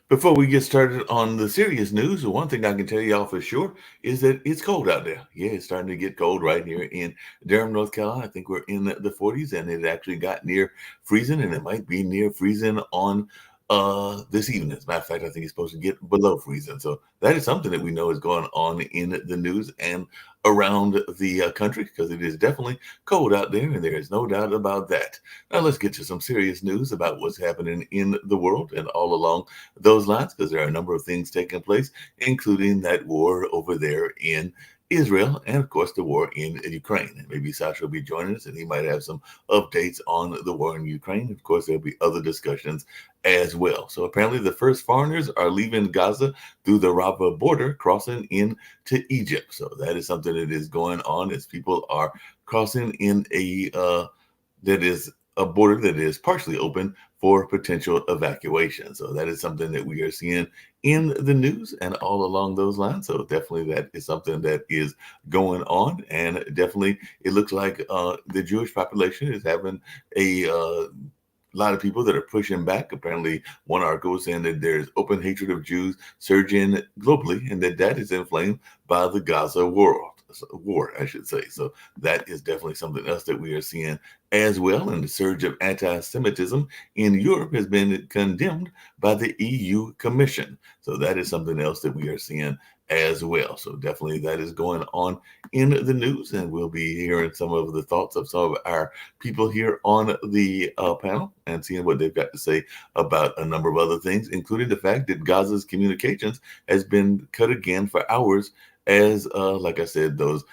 Before we get started on the serious news, the one thing I can tell y'all for sure is that it's cold out there. Yeah, it's starting to get cold right here in Durham, North Carolina. I think we're in the 40s, and it actually got near freezing, and it might be near freezing on this evening. As a matter of fact, I think it's supposed to get below freezing. So that is something that we know is going on in the news and around the country because it is definitely cold out there, and there is no doubt about that. Now let's get to some serious news about what's happening in the world and all along those lines because there are a number of things taking place, including that war over there in Israel and, of course, the war in Ukraine. And maybe Sasha will be joining us and he might have some updates on the war in Ukraine. Of course, there'll be other discussions as well. So apparently, the first foreigners are leaving Gaza through the Rafah border, crossing into Egypt. So that is something that is going on as people are crossing in a that is a border that is partially open for potential evacuation. So that is something that we are seeing in the news and all along those lines. So definitely that is something that is going on, and definitely it looks like the Jewish population is having a lot of people that are pushing back. Apparently, one article was saying that there's open hatred of Jews surging globally, and that is inflamed by the Gaza war, I should say. So that is definitely something else that we are seeing as well. And the surge of anti-Semitism in Europe has been condemned by the EU Commission. So that is something else that we are seeing as well. So definitely that is going on in the news, and we'll be hearing some of the thoughts of some of our people here on the panel and seeing what they've got to say about a number of other things, including the fact that Gaza's communications has been cut again for hours as, like I said, those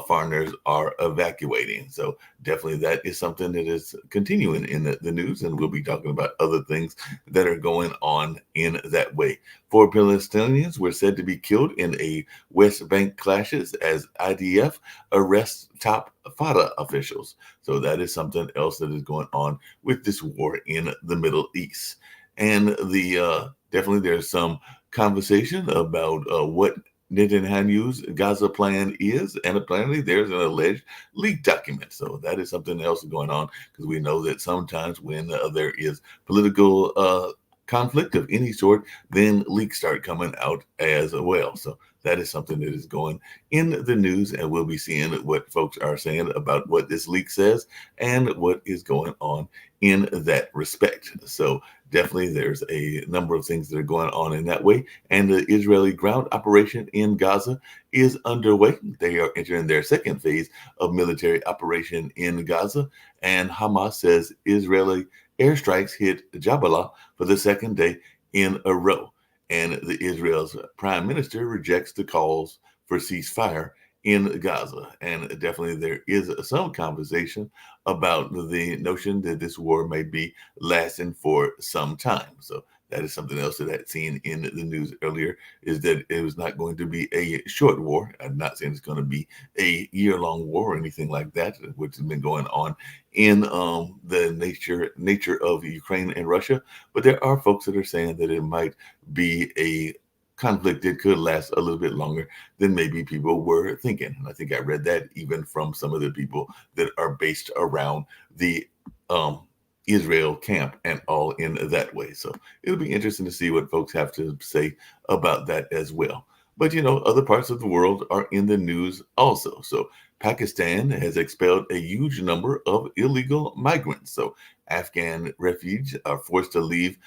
foreigners are evacuating. So definitely that is something that is continuing in the news, and we'll be talking about other things that are going on in that way. 4 Palestinians were said to be killed in a West Bank clashes as IDF arrests top Fatah officials. So that is something else that is going on with this war in the Middle East. And the definitely there's some conversation about what Netanyahu's Gaza plan is, and apparently there's an alleged leak document. So that is something else going on because we know that sometimes when there is political conflict of any sort, then leaks start coming out as well. So that is something that is going in the news, and we'll be seeing what folks are saying about what this leak says and what is going on in that respect. So definitely there's a number of things that are going on in that way. And the Israeli ground operation in Gaza is underway. They are entering their second phase of military operation in Gaza. And Hamas says Israeli airstrikes hit Jabalah for the second day in a row. And the Israel's prime minister rejects the calls for ceasefire in Gaza. And definitely there is some conversation about the notion that this war may be lasting for some time. So that is something else that I had seen in the news earlier, is that it was not going to be a short war. I'm not saying it's going to be a year-long war or anything like that, which has been going on in the nature of Ukraine and Russia. But there are folks that are saying that it might be a conflict that could last a little bit longer than maybe people were thinking. And I think I read that even from some of the people that are based around the um, Israel camp and all in that way. So it'll be interesting to see what folks have to say about that as well. But other parts of the world are in the news also. So Pakistan has expelled a huge number of illegal migrants. So Afghan refugees are forced to leave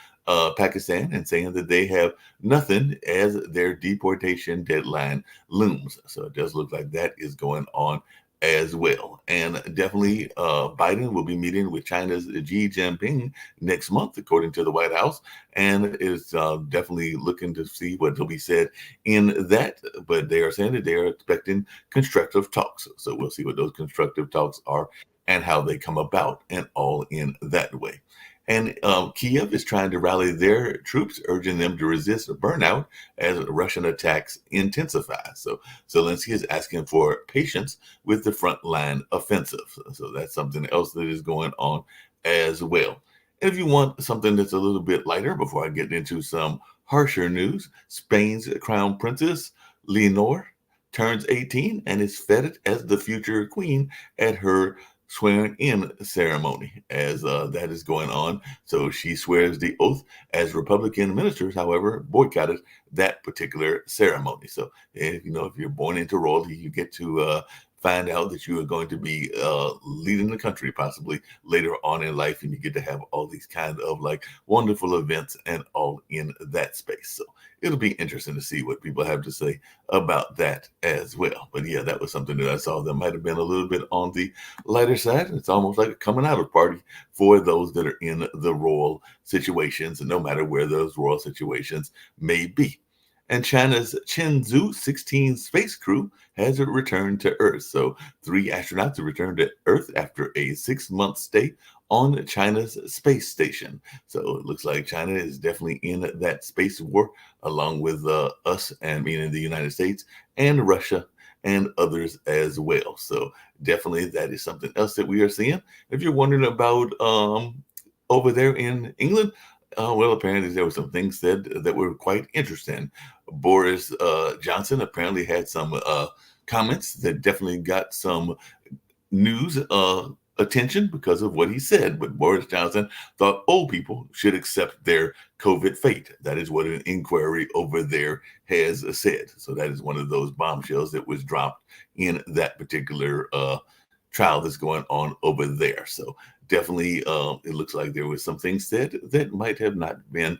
Pakistan and saying that they have nothing as their deportation deadline looms. So it does look like that is going on as well. And definitely Biden will be meeting with China's Xi Jinping next month, according to the White House, and is definitely looking to see what will be said in that. But they are saying that they are expecting constructive talks. So we'll see what those constructive talks are and how they come about and all in that way. And Kiev is trying to rally their troops, urging them to resist burnout as Russian attacks intensify. So Zelensky is asking for patience with the frontline offensive. So that's something else that is going on as well. And if you want something that's a little bit lighter, before I get into some harsher news, Spain's crown princess, Leonor, turns 18 and is feted as the future queen at her swearing in ceremony as that is going on. So she swears the oath as Republican ministers, however, boycotted that particular ceremony. So if you're born into royalty, you get to find out that you are going to be leading the country possibly later on in life, and you get to have all these kind of like wonderful events and all in that space. So it'll be interesting to see what people have to say about that as well. But yeah, that was something that I saw that might have been a little bit on the lighter side. It's almost like a coming out of party for those that are in the royal situations, and no matter where those royal situations may be. And China's Chenzhou 16 space crew has returned to Earth. So, three astronauts have returned to Earth after a 6-month stay on China's space station. So, it looks like China is definitely in that space war, along with us, and meaning the United States and Russia and others as well. So, definitely that is something else that we are seeing. If you're wondering about over there in England, well, apparently there were some things said that were quite interesting. Boris Johnson apparently had some comments that definitely got some news attention because of what he said. But Boris Johnson thought old people should accept their COVID fate. That is what an inquiry over there has said. So that is one of those bombshells that was dropped in that particular trial that's going on over there. So definitely, it looks like there was some things said that might have not been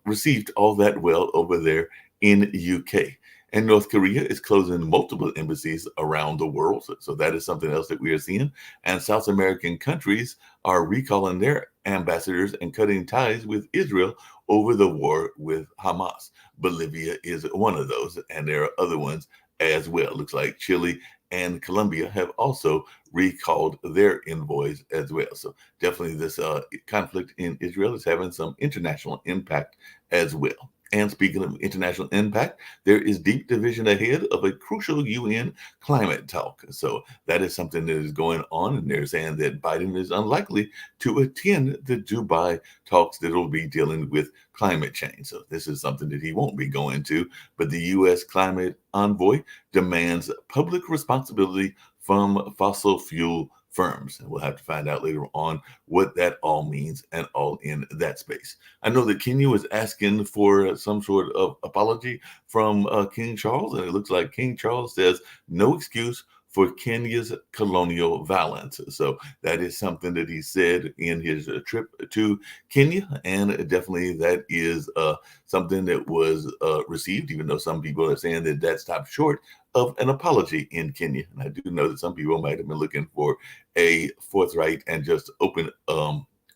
received all that well over there in UK. And North Korea is closing multiple embassies around the world. So that is something else that we are seeing. And South American countries are recalling their ambassadors and cutting ties with Israel over the war with Hamas. Bolivia is one of those, and there are other ones as well. Looks like Chile and Colombia have also recalled their envoys as well. So definitely this conflict in Israel is having some international impact as well. And speaking of international impact, there is deep division ahead of a crucial UN climate talk. So that is something that is going on, and they're saying that Biden is unlikely to attend the Dubai talks that will be dealing with climate change. So this is something that he won't be going to, but the U.S. climate envoy demands public responsibility from fossil fuel firms. And we'll have to find out later on what that all means and all in that space. I know that Kenya was asking for some sort of apology from King Charles, and it looks like King Charles says no excuse for Kenya's colonial violence. So that is something that he said in his trip to Kenya, and definitely that is something that was received, even though some people are saying that that stopped short of an apology in Kenya. And I do know that some people might have been looking for a forthright and just open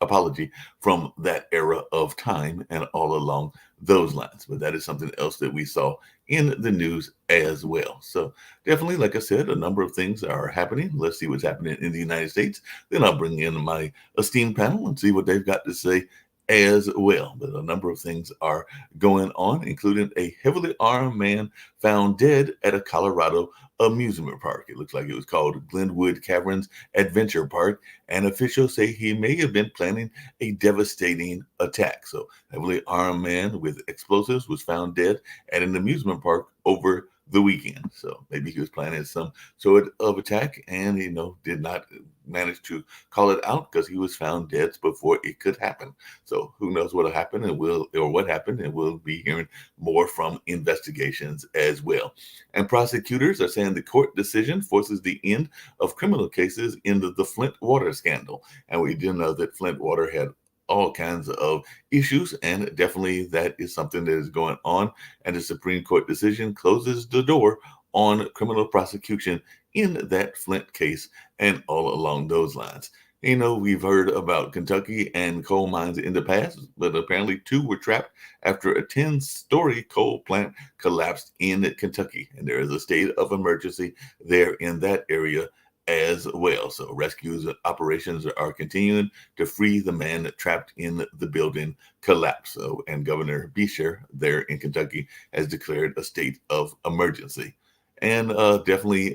apology from that era of time and all along those lines. But that is something else that we saw in the news as well. So definitely, like I said, a number of things are happening. Let's see what's happening in the United States. Then I'll bring in my esteemed panel and see what they've got to say as well. But a number of things are going on, including a heavily armed man found dead at a Colorado amusement park. It looks like it was called Glenwood Caverns Adventure Park, and officials say he may have been planning a devastating attack. So, heavily armed man with explosives was found dead at an amusement park over the weekend. So maybe he was planning some sort of attack and did not manage to call it out because he was found dead before it could happen. So who knows what'll happen what happened, and we'll be hearing more from investigations as well. And prosecutors are saying the court decision forces the end of criminal cases in the Flint water scandal. And we do know that Flint water had all kinds of issues, and definitely that is something that is going on. And the Supreme Court decision closes the door on criminal prosecution in that Flint case and all along those lines. We've heard about Kentucky and coal mines in the past, but apparently 2 were trapped after a 10-story coal plant collapsed in Kentucky. And there is a state of emergency there in that area as well. So rescue operations are continuing to free the man trapped in the building collapse. So, and Governor Beshear there in Kentucky has declared a state of emergency. And definitely,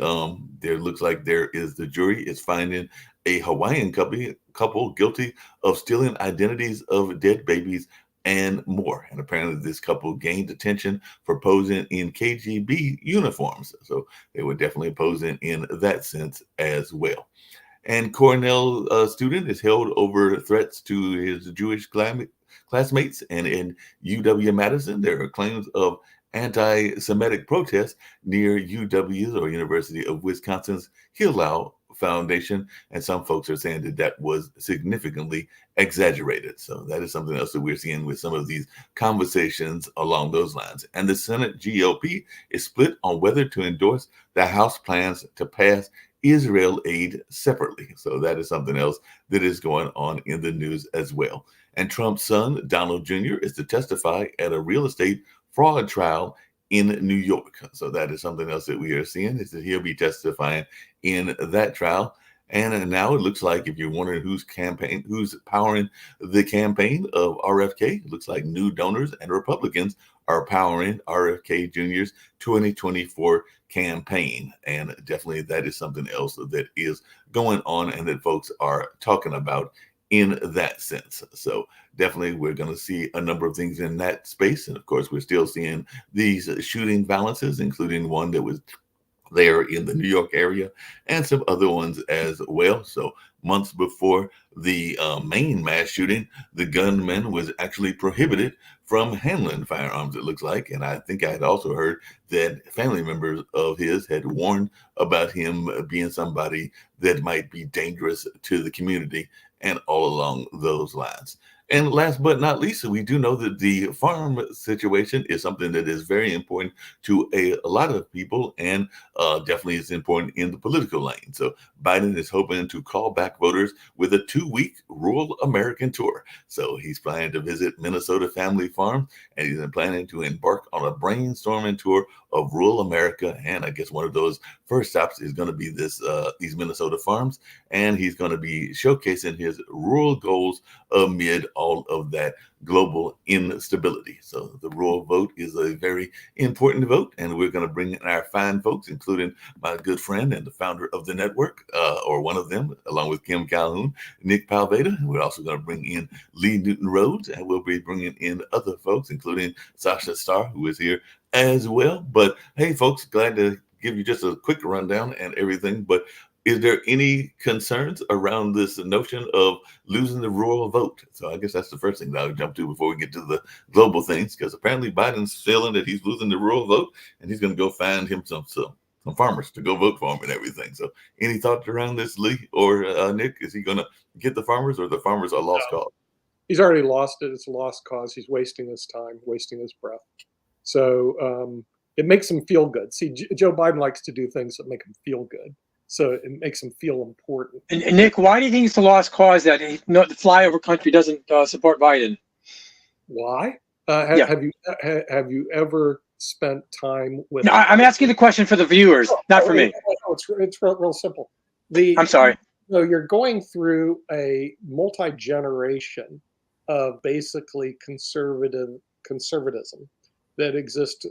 there looks like the jury is finding a Hawaiian couple guilty of stealing identities of dead babies and more. And apparently this couple gained attention for posing in KGB uniforms. So they were definitely posing in that sense as well. And Cornell student is held over threats to his Jewish classmates. And in UW-Madison, there are claims of anti-Semitic protests near UW's, or University of Wisconsin's, Hillel Foundation. And some folks are saying that that was significantly exaggerated. So that is something else that we're seeing with some of these conversations along those lines. And the Senate GOP is split on whether to endorse the House plans to pass Israel aid separately. So that is something else that is going on in the news as well. And Trump's son, Donald Jr., is to testify at a real estate fraud trial in New York. So that is something else that we are seeing, is that he'll be testifying in that trial. And now it looks like, if you're wondering who's powering the campaign of RFK, it looks like new donors and Republicans are powering RFK Jr.'s 2024 campaign. And definitely that is something else that is going on and that folks are talking about in that sense. So definitely we're going to see a number of things in that space. And of course, we're still seeing these shooting violences, including one that was there in the New York area and some other ones as well. So months before the main mass shooting, the gunman was actually prohibited from handling firearms, it looks like. And I think I had also heard that family members of his had warned about him being somebody that might be dangerous to the community and all along those lines. And last but not least, we do know that the farm situation is something that is very important to a lot of people, and definitely is important in the political lane. So Biden is hoping to call back voters with a 2-week rural American tour. So he's planning to visit Minnesota family farms, and he's planning to embark on a brainstorming tour of rural America. And I guess one of those first stops is going to be these Minnesota farms, and he's going to be showcasing his rural goals amid all of that global instability. So the rural vote is a very important vote, and we're going to bring in our fine folks, including my good friend and the founder of the network, or one of them, along with Kim Calhoun, Nick Palveda. We're also going to bring in Lee Newton Rhodes, and we'll be bringing in other folks, including Sasha Starr, who is here as well. But hey, folks, glad to give you just a quick rundown and everything. But is there any concerns around this notion of losing the rural vote? So I guess that's the first thing that I'll jump to before we get to the global things, because apparently Biden's feeling that he's losing the rural vote, and he's going to go find him some farmers to go vote for him and everything. So any thoughts around this, Lee or Nick? Is he going to get the farmers, or the farmers are lost cause? He's already lost it. It's a lost cause. He's wasting his time, wasting his breath. So it makes him feel good. See, Joe Biden likes to do things that make him feel good. So it makes him feel important. And Nick, why do you think it's a lost cause that the flyover country doesn't support Biden? Why? Have you ever spent time with? No, I'm asking the question for the viewers, not for me. It's real simple. I'm sorry. So you're going through a multi-generation of basically conservatism that exists,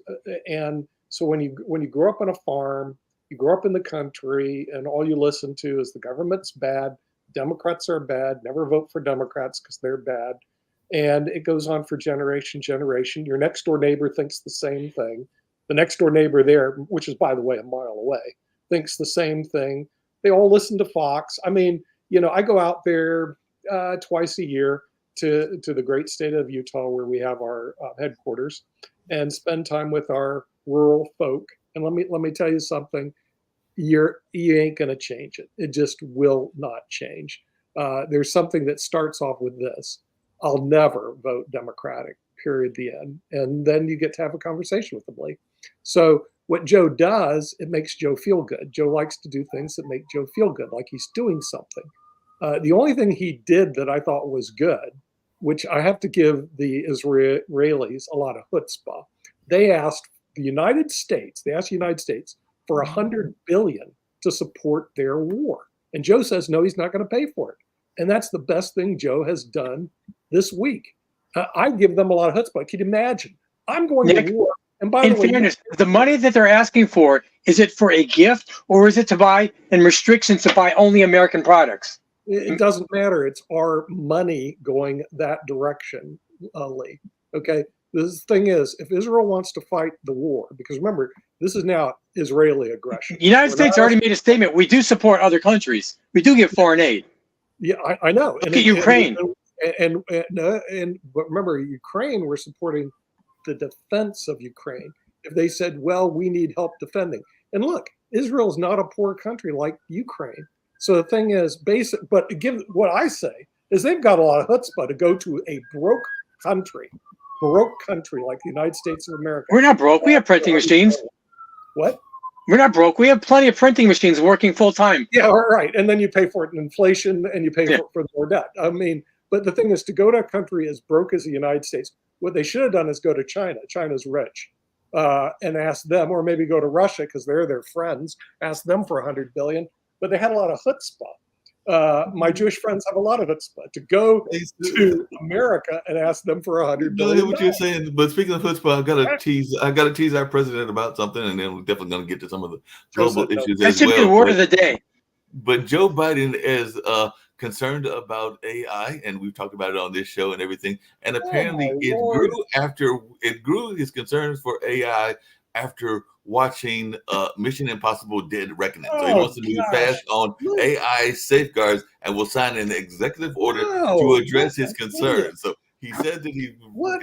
and so when you grow up on a farm, you grow up in the country, and all you listen to is the government's bad, Democrats are bad, never vote for Democrats because they're bad. And it goes on for generation. Your next door neighbor thinks the same thing. The next door neighbor there, which is, by the way, a mile away, thinks the same thing. They all listen to Fox. I mean, I go out there twice a year to the great state of Utah, where we have our headquarters, and spend time with our rural folk. And let me tell you something. You ain't going to change it. It just will not change. There's something that starts off with this: I'll never vote Democratic, period, the end. And then you get to have a conversation with them, Lee. So what Joe does, it makes Joe feel good. Joe likes to do things that make Joe feel good, like he's doing something. The only thing he did that I thought was good, which I have to give the Israelis a lot of chutzpah, they asked the United States for $100 billion to support their war. And Joe says, no, he's not going to pay for it. And that's the best thing Joe has done this week. I give them a lot of chutzpah. Can you imagine? I'm going to war. And by the way, fairness, the money that they're asking for, is it for a gift, or is it to buy, and restrictions to buy only American products? It doesn't matter. It's our money going that direction, Lee. Okay. The thing is, if Israel wants to fight the war, because remember, this is now Israeli aggression. The United We're States not- already made a statement. We do support other countries. We do give foreign aid. Yeah, I know. Look at Ukraine. But remember, Ukraine, we're supporting the defense of Ukraine. If they said, well, we need help defending. And look, Israel is not a poor country like Ukraine. So the thing is, but what I say is they've got a lot of chutzpah to go to a broke country like the United States of America. We're not broke. We have printing machines. What? We're not broke. We have plenty of printing machines working full time. Yeah, all right. And then you pay for it in inflation and you pay for more debt. I mean, but the thing is, to go to a country as broke as the United States, what they should have done is go to China. China's rich. And ask them, or maybe go to Russia because they're their friends, ask them for $100 billion. But they had a lot of chutzpah. My Jewish friends have a lot of chutzpah to go to America and ask them for $100 I billion. hear what you're saying, but speaking of chutzpah, I got to tease our president about something, and then we're definitely going to get to some of the global issues That as should be the well. word of the day. But Joe Biden is concerned about AI, and we've talked about it on this show and everything. And apparently, it grew his concerns for AI after watching Mission Impossible: Dead Reckoning. So he wants to move fast on AI safeguards and will sign an executive order to address his concerns. So he said that he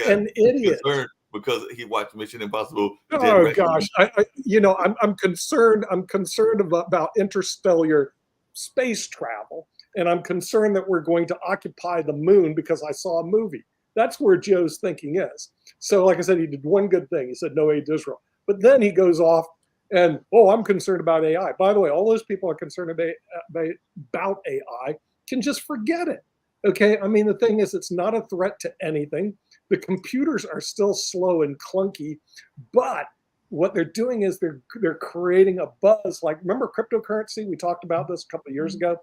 an idiot. concerned because he watched Mission Impossible. Oh gosh, I'm concerned. I'm concerned about interstellar space travel, and I'm concerned that we're going to occupy the moon because I saw a movie. That's where Joe's thinking is. So, like I said, he did one good thing. He said no aid to Israel, but then he goes off and I'm concerned about AI. By the way, all those people are concerned about AI can just forget it. Okay, I mean the thing is, it's not a threat to anything. The computers are still slow and clunky, but what they're doing is they're creating a buzz. Like, remember cryptocurrency? We talked about this a couple of years ago.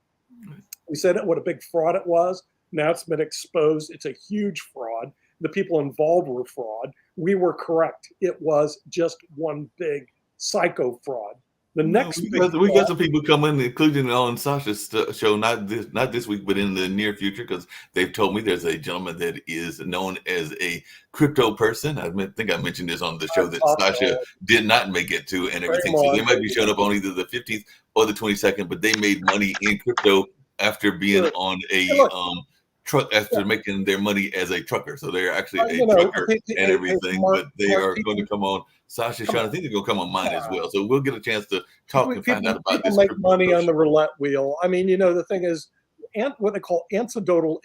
We said what a big fraud it was. Now it's been exposed. It's a huge fraud. The people involved were fraud. We were correct. It was just one big psycho fraud. The next we got some people coming, including on Sasha's show, not this week, but in the near future, because they've told me there's a gentleman that is known as a crypto person. I think I mentioned this on the show that Sasha did not make it to and everything. So they might be showing up on either the 15th or the 22nd, but they made money in crypto after being on a truck, after making their money as a trucker. So they're actually a trucker and everything, but they are going to come on Sasha's show. I think they're going to come on mine as well. So we'll get a chance to talk and find out about this. Make money on the roulette wheel. I mean, the thing is, what they call anecdotal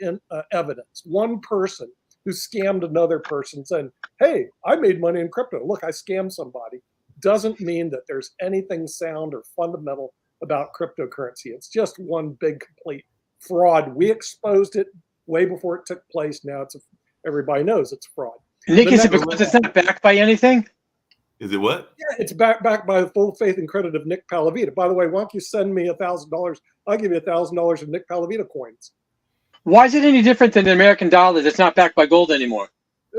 evidence. One person who scammed another person saying, hey, I made money in crypto. Look, I scammed somebody. Doesn't mean that there's anything sound or fundamental about cryptocurrency. It's just one big complete fraud. We exposed it way before it took place. Now everybody knows it's fraud. Nick, is it because it's not backed by anything? Is it what? Yeah, it's backed by the full faith and credit of Nick Palavita. By the way, why don't you send me $1,000? I'll give you $1,000 of Nick Palavita coins. Why is it any different than the American dollar that's not backed by gold anymore?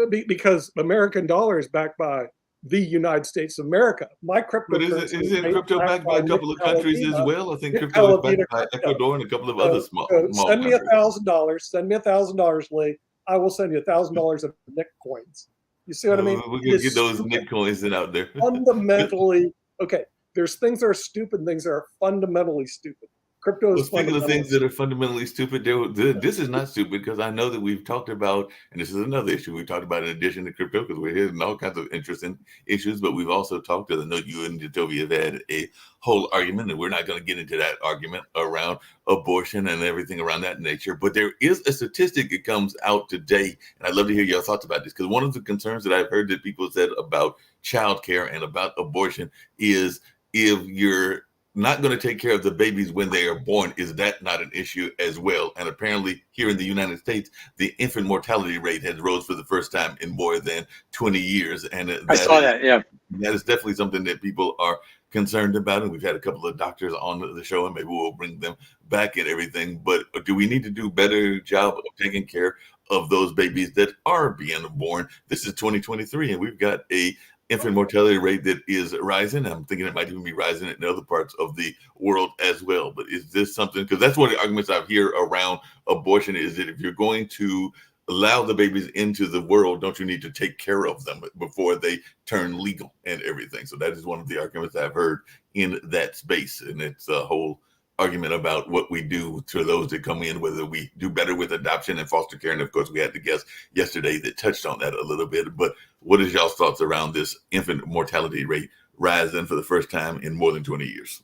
Because American dollar is backed by the United States of America. My crypto. But isn't crypto backed by a couple of countries as well? I think crypto is backed by Ecuador and a couple of other small send me countries. $1,000. Send me $1,000, Lee. I will send you $1,000 of Nick coins. You see what I mean? We're gonna get those Nick coins out there. Fundamentally, okay. There's things that are stupid, things that are fundamentally stupid. Crypto is speaking of things that are fundamentally stupid, this is not stupid because I know that we've talked about, and this is another issue we talked about in addition to crypto, because we're hitting all kinds of interesting issues, but we've also talked to, I know you and Jatovia have had a whole argument, and we're not going to get into that argument around abortion and everything around that nature. But there is a statistic that comes out today, and I'd love to hear your thoughts about this, because one of the concerns that I've heard that people said about childcare and about abortion is if you're not going to take care of the babies when they are born, is that not an issue as well? And apparently here in the United States, the infant mortality rate has rose for the first time in more than 20 years. And I saw that, yeah. That is definitely something that people are concerned about. And we've had a couple of doctors on the show, and maybe we'll bring them back and everything. But do we need to do a better job of taking care of those babies that are being born? This is 2023, and we've got a infant mortality rate that is rising. I'm thinking it might even be rising in other parts of the world as well. But is this something, because that's one of the arguments I hear around abortion, is that if you're going to allow the babies into the world, don't you need to take care of them before they turn legal and everything? So that is one of the arguments I've heard in that space. And it's a whole argument about what we do to those that come in, whether we do better with adoption and foster care. And of course, we had the guest yesterday that touched on that a little bit. But what is y'all's thoughts around this infant mortality rate rising for the first time in more than 20 years?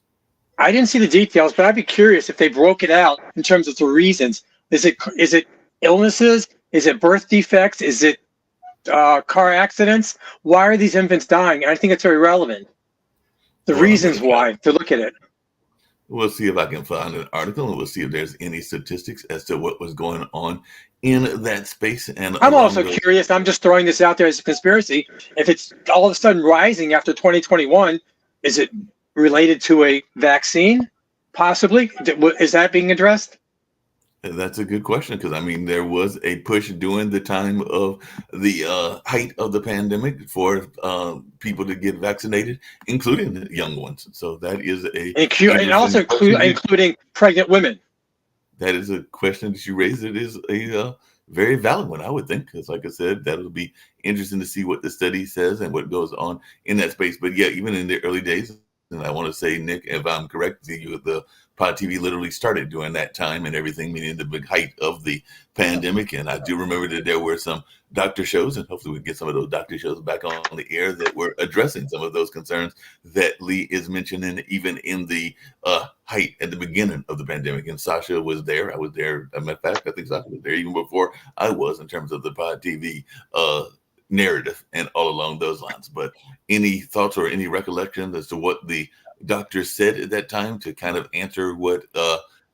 I didn't see the details, but I'd be curious if they broke it out in terms of the reasons. Is it illnesses? Is it birth defects? Is it car accidents? Why are these infants dying? And I think it's very relevant. The reasons why, to look at it. We'll see if I can find an article, and we'll see if there's any statistics as to what was going on in that space. And I'm also curious, I'm just throwing this out there as a conspiracy, if it's all of a sudden rising after 2021, is it related to a vaccine? Possibly. Is that being addressed? That's a good question, because I mean, there was a push during the time of the height of the pandemic for people to get vaccinated, including the young ones. So that is including pregnant women. That is a question that you raised. It is a very valid one, I would think, because like I said, that'll be interesting to see what the study says and what goes on in that space. But yeah, even in the early days, and I want to say, Nick, if I'm correct, the Pod TV literally started during that time and everything, meaning the big height of the pandemic. And I do remember that there were some doctor shows, and hopefully we can get some of those doctor shows back on the air, that were addressing some of those concerns that Lee is mentioning, even in the height at the beginning of the pandemic. And Sasha was there. I was there. As a matter of fact, I think Sasha was there even before I was, in terms of the Pod TV narrative and all along those lines. But any thoughts or any recollection as to what the doctor said at that time to kind of answer what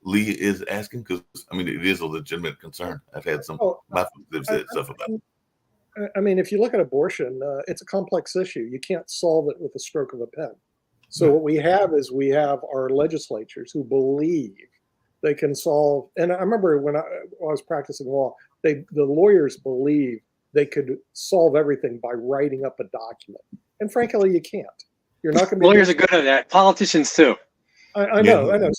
Lee is asking? Because I mean, it is a legitimate concern. I've had some my folks have said stuff about it. I mean, if you look at abortion, it's a complex issue. You can't solve it with a stroke of a pen. So what we have our legislatures who believe they can solve. And I remember when I was practicing law, the lawyers believe they could solve everything by writing up a document. And frankly, you can't. You're not going to be. Lawyers are good at that. Politicians too. I know.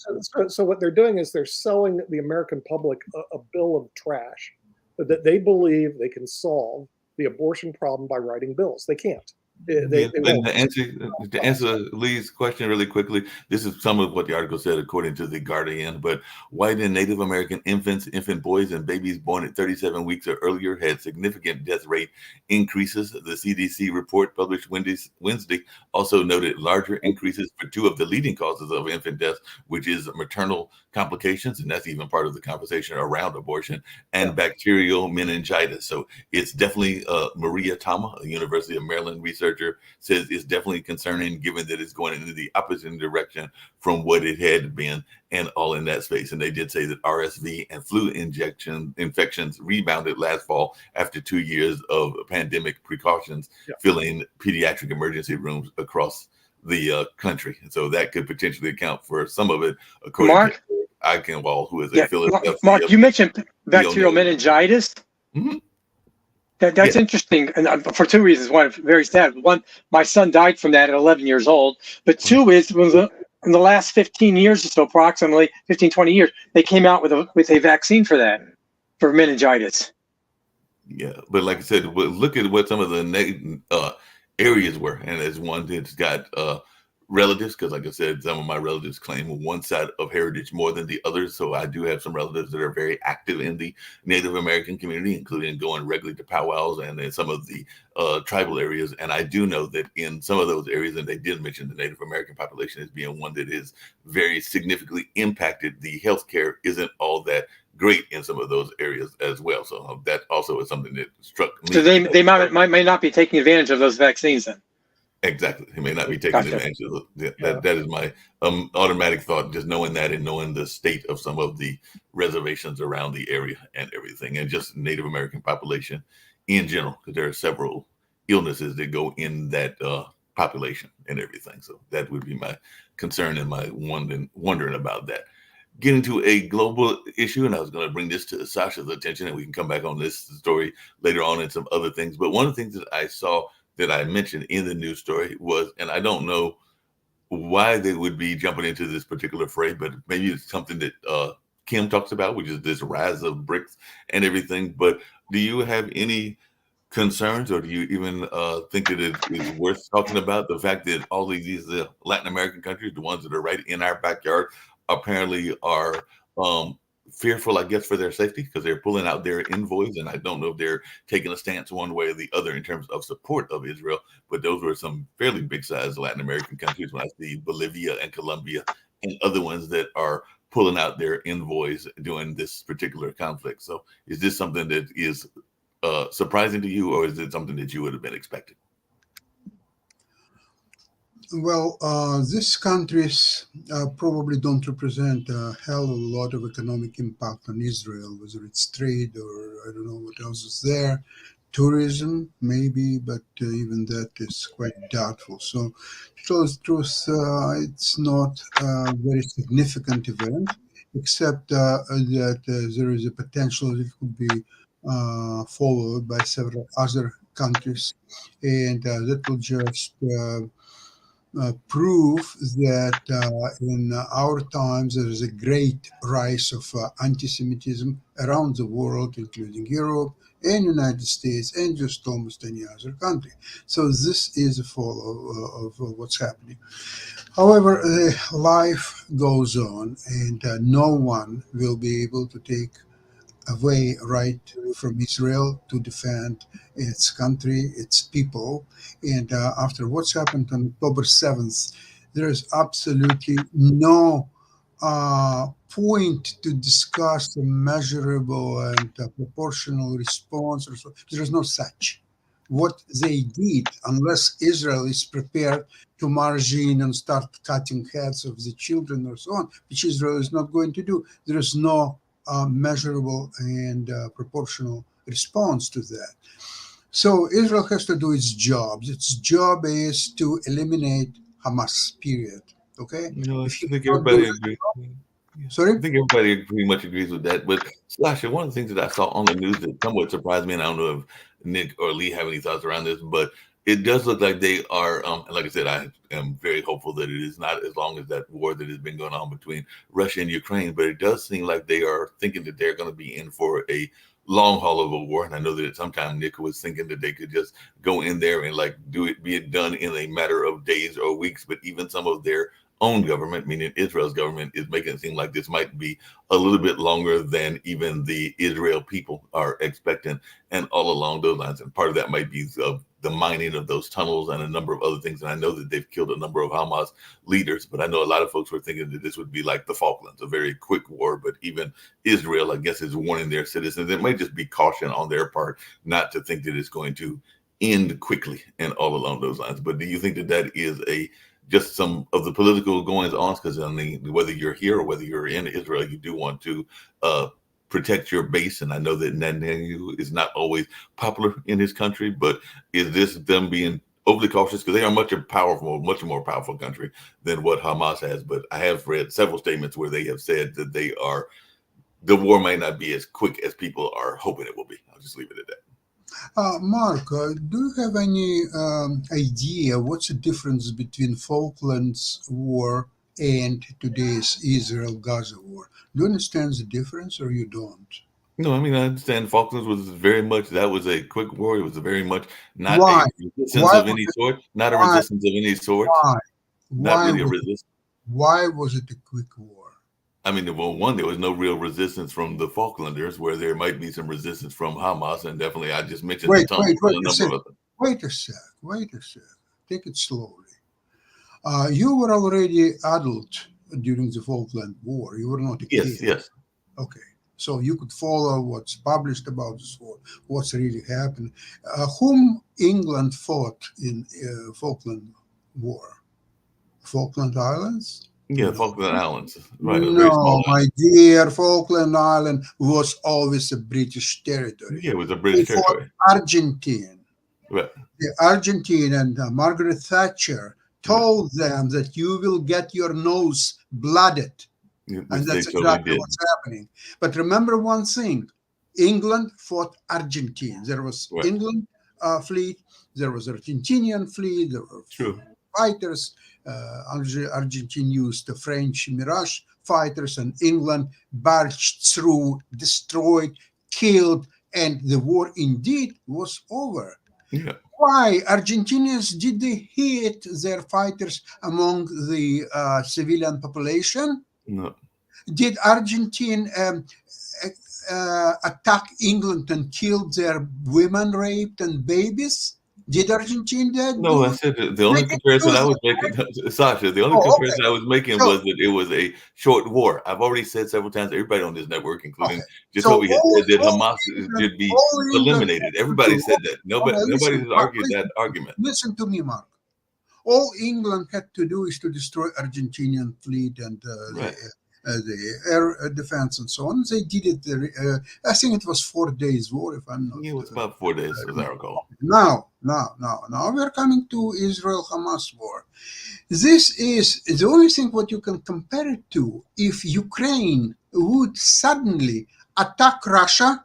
So what they're doing is they're selling the American public a bill of trash that they believe they can solve the abortion problem by writing bills. They can't. To answer Lee's question really quickly, this is some of what the article said according to The Guardian. But white and Native American infant boys and babies born at 37 weeks or earlier had significant death rate increases. The CDC report published Wednesday also noted larger increases for two of the leading causes of infant death, which is maternal complications, and that's even part of the conversation around abortion, and bacterial meningitis. So it's definitely Maria Tama, a University of Maryland researcher, says it's definitely concerning, given that it's going in the opposite direction from what it had been, and all in that space. And they did say that RSV and flu infections rebounded last fall after 2 years of pandemic precautions, filling pediatric emergency rooms across the country. And so that could potentially account for some of it, according to Eichenwald, who is a Philadelphia. Mark, you mentioned bacterial meningitis. Mm-hmm. That's interesting, and for two reasons. One, very sad. One, my son died from that at 11 years old. But two is, in the last 15 years or so, approximately 15, 20 years, they came out with a vaccine for that, for meningitis. Yeah, but like I said, look at what some of the areas were. And as one that's got relatives, because like I said, some of my relatives claim one side of heritage more than the others. So I do have some relatives that are very active in the Native American community, including going regularly to powwows and in some of the tribal areas. And I do know that in some of those areas, and they did mention the Native American population as being one that is very significantly impacted, the healthcare isn't all that great in some of those areas as well. So that also is something that struck me. So they might not be taking advantage of those vaccines then. Exactly. He may not be taking advantage of that. That is my automatic thought, just knowing that and knowing the state of some of the reservations around the area and everything, and just Native American population in general, because there are several illnesses that go in that population and everything. So that would be my concern and my wondering about that. Getting to a global issue, and I was going to bring this to Sasha's attention, and we can come back on this story later on and some other things. But one of the things that I saw that I mentioned in the news story was, and I don't know why they would be jumping into this particular fray, but maybe it's something that Kim talks about, which is this rise of BRICS and everything. But do you have any concerns, or do you even think that it is worth talking about the fact that all of these Latin American countries, the ones that are right in our backyard, apparently are fearful, I guess, for their safety because they're pulling out their envoys, and I don't know if they're taking a stance one way or the other in terms of support of Israel. But those were some fairly big-sized Latin American countries. When I see Bolivia and Colombia and other ones that are pulling out their envoys during this particular conflict. So, is this something that is surprising to you, or is it something that you would have been expecting? Well, these countries probably don't represent a hell of a lot of economic impact on Israel, whether it's trade or I don't know what else is there. Tourism, maybe, but even that is quite doubtful. So, to tell the truth, it's not a very significant event, except that there is a potential that it could be followed by several other countries, and that will just prove that in our times there is a great rise of anti-Semitism around the world, including Europe and United States and just almost any other country. So this is a follow of what's happening. However, life goes on, and no one will be able to take away right from Israel to defend its country, its people. And after what's happened on October 7th, there is absolutely no point to discuss a measurable and proportional response. Or so. There is no such. What they did, unless Israel is prepared to march in and start cutting heads of the children or so on, which Israel is not going to do, there is no measurable and proportional response to that. So Israel has to do its job. Its job is to eliminate Hamas, period. Okay? No, I If you think don't do everybody that- agrees. Sorry? I think everybody pretty much agrees with that. But Slasher, one of the things that I saw on the news that somewhat surprised me, and I don't know if Nick or Lee have any thoughts around this, but it does look like they are, and like I said, I am very hopeful that it is not as long as that war that has been going on between Russia and Ukraine, but it does seem like they are thinking that they're going to be in for a long haul of a war. And I know that at some time Nick was thinking that they could just go in there and like be it done in a matter of days or weeks, but even some of their own government, meaning Israel's government, is making it seem like this might be a little bit longer than even the Israel people are expecting, and all along those lines. And part of that might be the mining of those tunnels and a number of other things. And I know that they've killed a number of Hamas leaders, but I know a lot of folks were thinking that this would be like the Falklands, a very quick war. But even Israel, I guess, is warning their citizens. It might just be caution on their part not to think that it's going to end quickly and all along those lines. But do you think that that is just some of the political goings on? Because I mean, whether you're here or whether you're in Israel, you do want to protect your base. And I know that Netanyahu is not always popular in his country, but is this them being overly cautious? Because they are much more powerful country than what Hamas has. But I have read several statements where they have said that the war may not be as quick as people are hoping it will be. I'll just leave it at that. Mark, do you have any idea what's the difference between Falklands War and today's Israel-Gaza war? Do you understand the difference, or you don't? No, I mean, I understand Falklands was that was a quick war. It was very much not Why? a resistance Why of any sort, not a why? resistance of any sort, Why? not Why really a was, resistance. why was it a quick war? I mean, well, one, there was no real resistance from the Falklanders, where there might be some resistance from Hamas, and definitely I just mentioned the Wait tunnels and a a number sec. of them. Wait a sec. Take it slowly. You were already adult during the Falkland War. You were not a Yes, kid. yes. Okay. So you could follow what's published about this war, what's really happened. Whom England fought in Falkland War? Falkland Islands? Yeah, No. Falkland Islands. Right, a very No, small my island. dear, Falkland Island was always a British territory. Yeah, it was a They British fought territory. Argentine. Right. The Argentine and Margaret Thatcher told them that you will get your nose blooded. Which And they that's totally exactly did. what's happening. But remember one thing, England fought Argentine. There was Right. England fleet, there was Argentinian fleet, there were True. fighters. Argentina used the French Mirage fighters, and England barged through, destroyed, killed and the war indeed was over. Yeah. Why Argentinians did they hit their fighters among the civilian population? No. Did Argentine attack England and kill their women, raped and babies? Did Argentina No, do I it? said that the only didn't comparison do I was that. making, Sasha, the only Oh, okay. comparison I was making So- was that it was a short war. I've already said several times, everybody on this network, including Okay. just So Toby, has all- said that all Hamas England- should be all England eliminated. had to Everybody do- said that. Nobody listen, has Mark, argued that argument. Listen to me, Mark. All England had to do is to destroy Argentinian fleet and Right. the air defense and so on. They did it. I think it was 4 days war, if I'm not. Yeah, it was about 4 days, as I recall. Now we're coming to Israel-Hamas war. This is the only thing what you can compare it to. If Ukraine would suddenly attack Russia,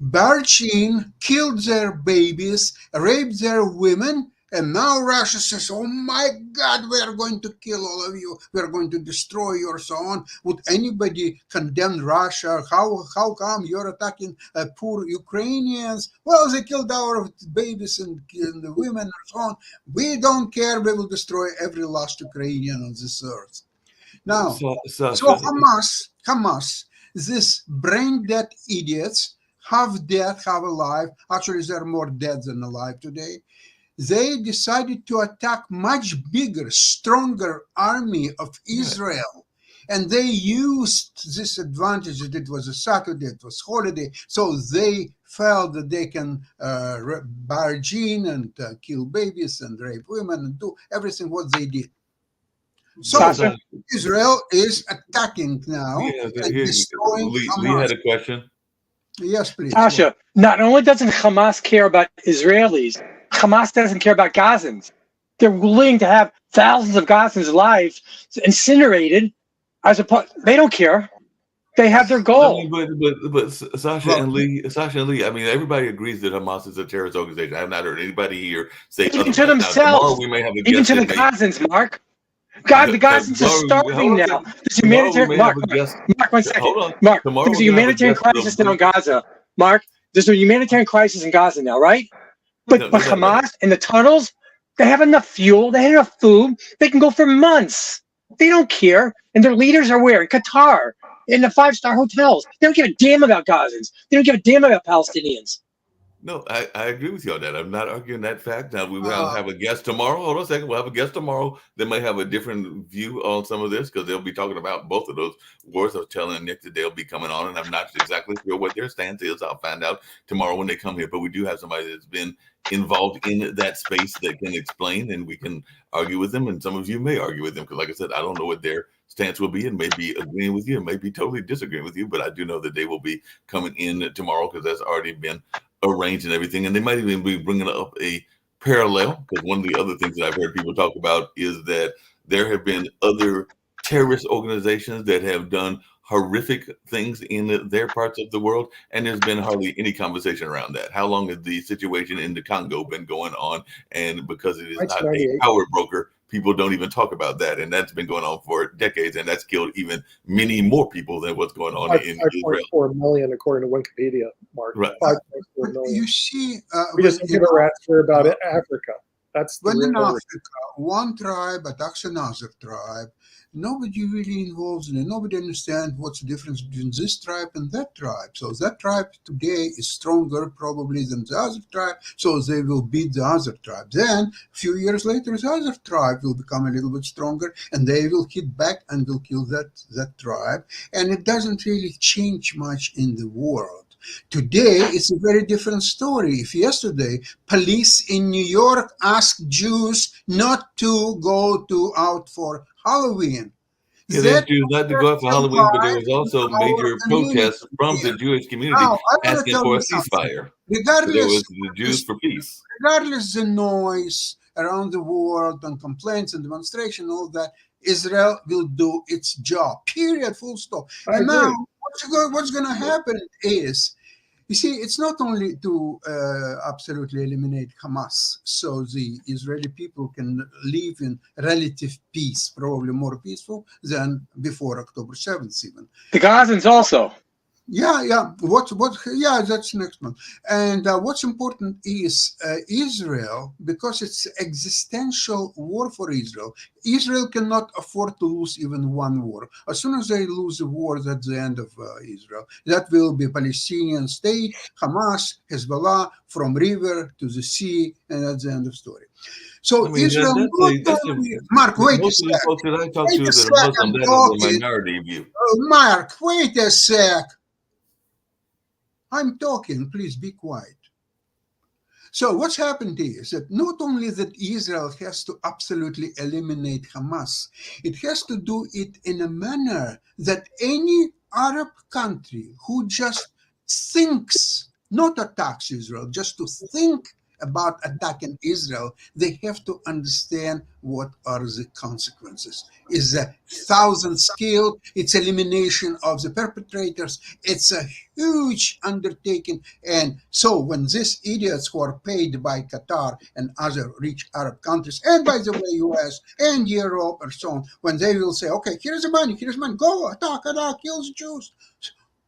barge in, killed their babies, raped their women, and now Russia says, "Oh my God, we are going to kill all of you. We are going to destroy you," or so on. Would anybody condemn Russia? How come you're attacking poor Ukrainians? Well, they killed our babies and the women and so on. We don't care. We will destroy every last Ukrainian on this earth. Now, Sasha, so Hamas, these brain dead idiots, half dead, half alive. Actually, they're more dead than alive today. They decided to attack much bigger, stronger army of Israel. And they used this advantage that it was a Saturday, it was holiday. So they felt that they can barge in and kill babies and rape women and do everything what they did. So Sasha? Israel is attacking now Yeah, and destroying Lee Hamas. had a question. Yes, please. Tasha, not only doesn't Hamas care about Israelis, Hamas doesn't care about Gazans. They're willing to have thousands of Gazans' lives incinerated. They don't care. They have their goal. I mean, but Sasha and Lee, I mean, everybody agrees that Hamas is a terrorist organization. I have not heard anybody here say Even otherwise. to Now, themselves. tomorrow we may have a Even guest to the that may- Gazans, Mark. God, the Gazans are starving now. There's humanitarian. Mark, Mark, 1 second. Hold on. Mark, Tomorrow there's a we're gonna have a humanitarian guest crisis that'll- now in Gaza. Mark, there's a humanitarian crisis in Gaza now, right? But Hamas and the tunnels, they have enough fuel, they have enough food, they can go for months. They don't care. And their leaders are where? In Qatar, in the 5-star hotels. They don't give a damn about Gazans. They don't give a damn about Palestinians. No, I agree with you on that. I'm not arguing that fact. Now we will have a guest tomorrow. Hold on a second. We'll have a guest tomorrow that may have a different view on some of this because they'll be talking about both of those wars. I was telling Nick that they'll be coming on, and I'm not exactly sure what their stance is. I'll find out tomorrow when they come here. But we do have somebody that's been involved in that space that can explain, and we can argue with them. And some of you may argue with them because, like I said, I don't know what their stance will be, and may be agreeing with you, and may be totally disagreeing with you. But I do know that they will be coming in tomorrow because that's already been arranged and everything, and they might even be bringing up a parallel because one of the other things that I've heard people talk about is that there have been other terrorist organizations that have done horrific things in their parts of the world, and there's been hardly any conversation around that. How long has the situation in the Congo been going on? And because it is not a power broker, people don't even talk about that, and that's been going on for decades, and that's killed even many more people than what's going on in Israel. 5.4 million, according to Wikipedia, Mark. Right. 5.4 million. You see, We just don't give a rat's here about it. Africa. That's the when in real Africa, one tribe attacks another tribe, nobody really involves in it. Nobody understands what's the difference between this tribe and that tribe. So that tribe today is stronger probably than the other tribe, so they will beat the other tribe. Then, a few years later, the other tribe will become a little bit stronger, and they will hit back and will kill that tribe. And it doesn't really change much in the world. Today, it's a very different story. If yesterday, police in New York asked Jews not to go out for Halloween. Yeah, they choose not to go out for Halloween, but there was also major protests from the Jewish community asking for a ceasefire. So there was the Jews for peace. Regardless the noise around the world and complaints and demonstration, all that, Israel will do its job. Period. Full stop. And now, what's going to happen is, you see, it's not only to absolutely eliminate Hamas, so the Israeli people can live in relative peace, probably more peaceful than before October 7th even. The Gazans also. Yeah. What? Yeah, that's next month. And what's important is Israel, because it's existential war for Israel. Israel cannot afford to lose even one war. As soon as they lose a war, that's the end of Israel. That will be Palestinian state, Hamas, Hezbollah, from river to the sea, and that's the end of story. I So mean, Israel not that's a only Mark, wait a most of the sec, folks that I talk wait to a that are sec, Muslim, I'm that is a talking. minority view. Mark, wait a sec. I'm talking, please be quiet. So what's happened is that not only that Israel has to absolutely eliminate Hamas, it has to do it in a manner that any Arab country who just thinks, not attacks Israel, just to think about attacking Israel, they have to understand what are the consequences. Is a thousands killed, it's elimination of the perpetrators, it's a huge undertaking. And so when these idiots who are paid by Qatar and other rich Arab countries, and by the way, US and Europe and so on, when they will say, okay, here's the money, go attack, kill the Jews.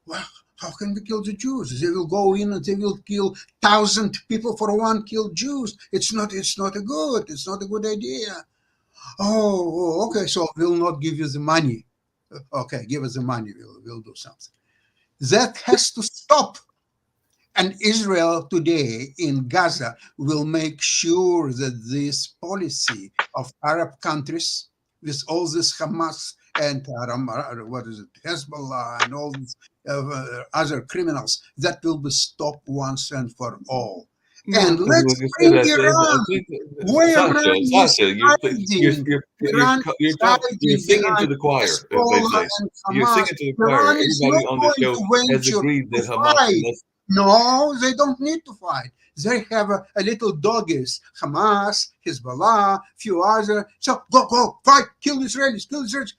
Well, how can we kill the Jews? They will go in and they will kill 1,000 people for one killed Jews. It's not a good idea. Okay, so we'll not give you the money. Okay, give us the money, we'll do something. That has to stop. And Israel today in Gaza will make sure that this policy of Arab countries, with all this Hamas and what is it, Hezbollah and all these other criminals, that will be stopped once and for all. No, And because let's like I said, bring I Iran, think where Iran is Sasha, hiding. Iran is you're hiding singing to behind the choir, as they Hezbollah say. and You're Hamas. singing to the choir. Iran is Everybody not on the going show to has venture agreed to that Hamas fight. must. No, they don't need to fight. They have a little doggies, Hamas, Hezbollah, few other. So go, fight, kill Israelis.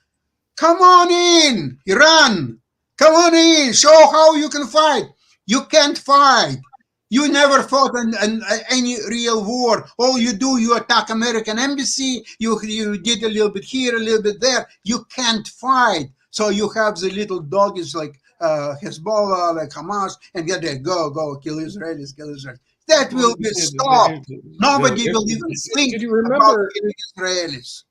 Come on in, Iran. Come on in. Show how you can fight. You can't fight. You never fought in any real war. All you do, you attack American embassy. You did a little bit here, a little bit there. You can't fight. So you have the little doggies like Hezbollah, like Hamas, and get there, go, kill Israelis. That Well, will like I be said, stopped. Nobody will every, even think Did you about remember? killing Israelis.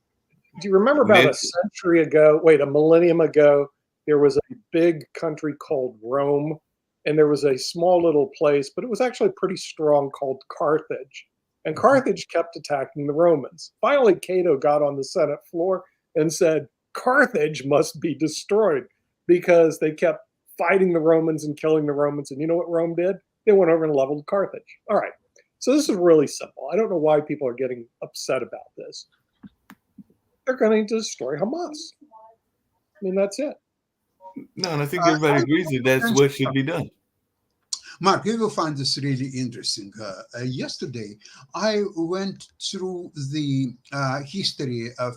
Do you remember I mean, about a century ago? Wait, a millennium ago, there was a big country called Rome, and there was a small little place, but it was actually pretty strong called Carthage. And Carthage kept attacking the Romans. Finally, Cato got on the Senate floor and said, Carthage must be destroyed because they kept fighting the Romans and killing the Romans. And you know what Rome did? They went over and leveled Carthage. All right. So this is really simple. I don't know why people are getting upset about this. They're going to destroy Hamas. I mean, that's it. no, and I think everybody agrees that that's what should be done. Mark, you will find this really interesting. Yesterday, I went through the history of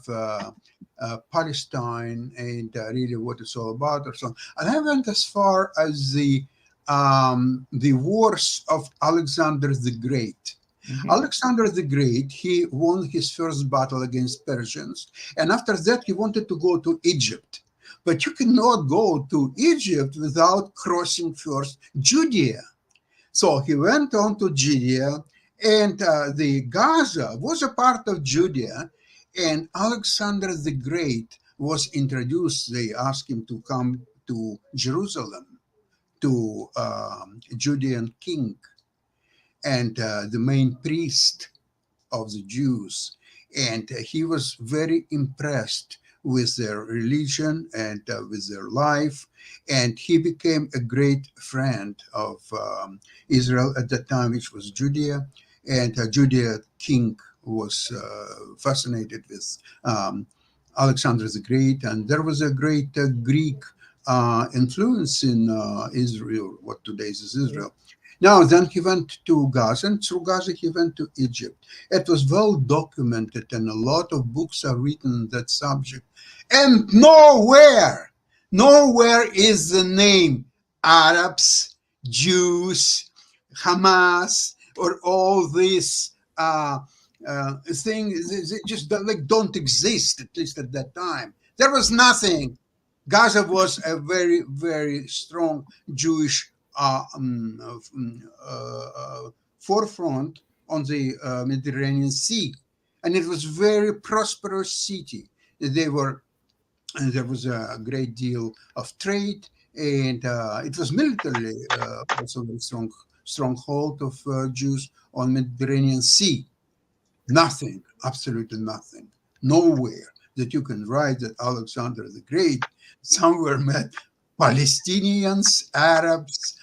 Palestine and really what it's all about, or so. And I went as far as the wars of Alexander the Great. Mhm. Alexander the Great, he won his first battle against Persians, and after that, he wanted to go to Egypt. But you cannot go to Egypt without crossing first Judea. So he went on to Judea, and the Gaza was a part of Judea, and Alexander the Great was introduced. They asked him to come to Jerusalem, to Judean king, and the main priest of the Jews. And he was very impressed with their religion and with their life. And he became a great friend of Israel at that time, which was Judea. And Judea king was fascinated with Alexander the Great. And there was a great Greek influence in Israel, what today is Israel. Now, then he went to Gaza, and through Gaza he went to Egypt. It was well documented, and a lot of books are written on that subject. And nowhere is the name Arabs, Jews, Hamas, or all these things. They just don't exist, at least at that time. There was nothing. Gaza was a very, very strong Jewish forefront on the Mediterranean Sea, and it was very prosperous city. They were, and there was a great deal of trade, and it was militarily also a stronghold of Jews on Mediterranean Sea. Nothing, absolutely nothing, nowhere that you can write that Alexander the Great somewhere met Palestinians, Arabs,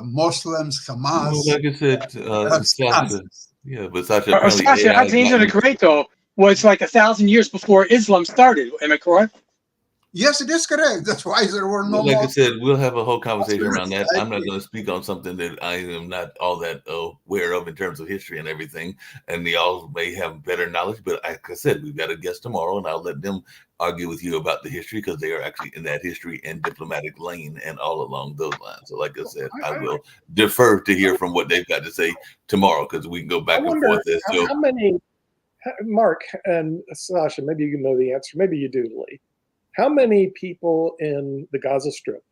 Muslims, Hamas. Well, like I said, That's Sasha, nonsense. yeah, but Sasha, apparently Sasha, AI Alexander the got- Great, though, was like 1,000 years before Islam started. Am I correct? Yes, it is correct. That's why there were no Well, like I more. said, we'll have a whole conversation around that. Absolutely. I'm not going to speak on something that I am not all that aware of in terms of history and everything. And y'all may have better knowledge, but like I said, we've got a guest tomorrow, and I'll let them argue with you about the history because they are actually in that history and diplomatic lane and all along those lines. So, like I said, I will defer to hear from what they've got to say tomorrow because we can go back I and wonder forth as to. how many, Mark and Sasha, maybe you know the answer. Maybe you do, Lee. How many people in the Gaza Strip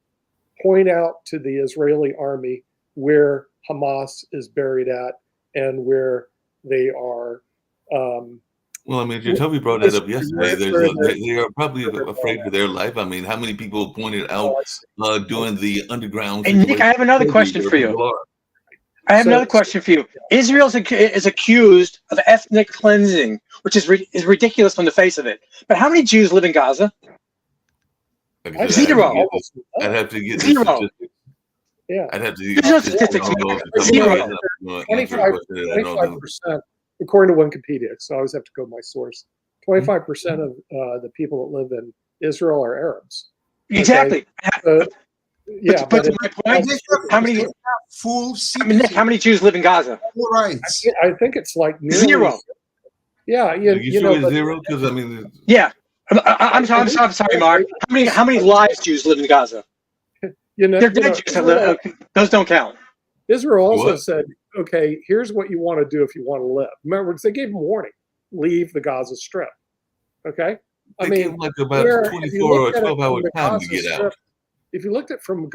point out to the Israeli army where Hamas is buried at and where they are? Well, I mean, Jacoby brought that up yesterday. They are probably afraid for their life. I mean, how many people pointed out doing the underground? And Nick, I have another question for you. Another question for you. Israel is accused of ethnic cleansing, which is ridiculous on the face of it. But how many Jews live in Gaza? Like Zero. I'd have to get Zero. Yeah. I'd have to There's no statistics. Zero. 25%, according to Wikipedia, so I always have to go to my source. 25% of the people that live in Israel are Arabs. Exactly. Yeah, but to my point, how many Jews live in Gaza? Right. I think it's like zero. Yeah, you know, zero because I mean. Yeah, I'm sorry, Mark. How many live Jews live in Gaza? They're dead Jews. Those don't count. Israel also said, "Okay, here's what you want to do if you want to live." Remember, they gave them warning: leave the Gaza Strip. Okay, I mean, like about 24 or 12-hour time to get out. If you looked at from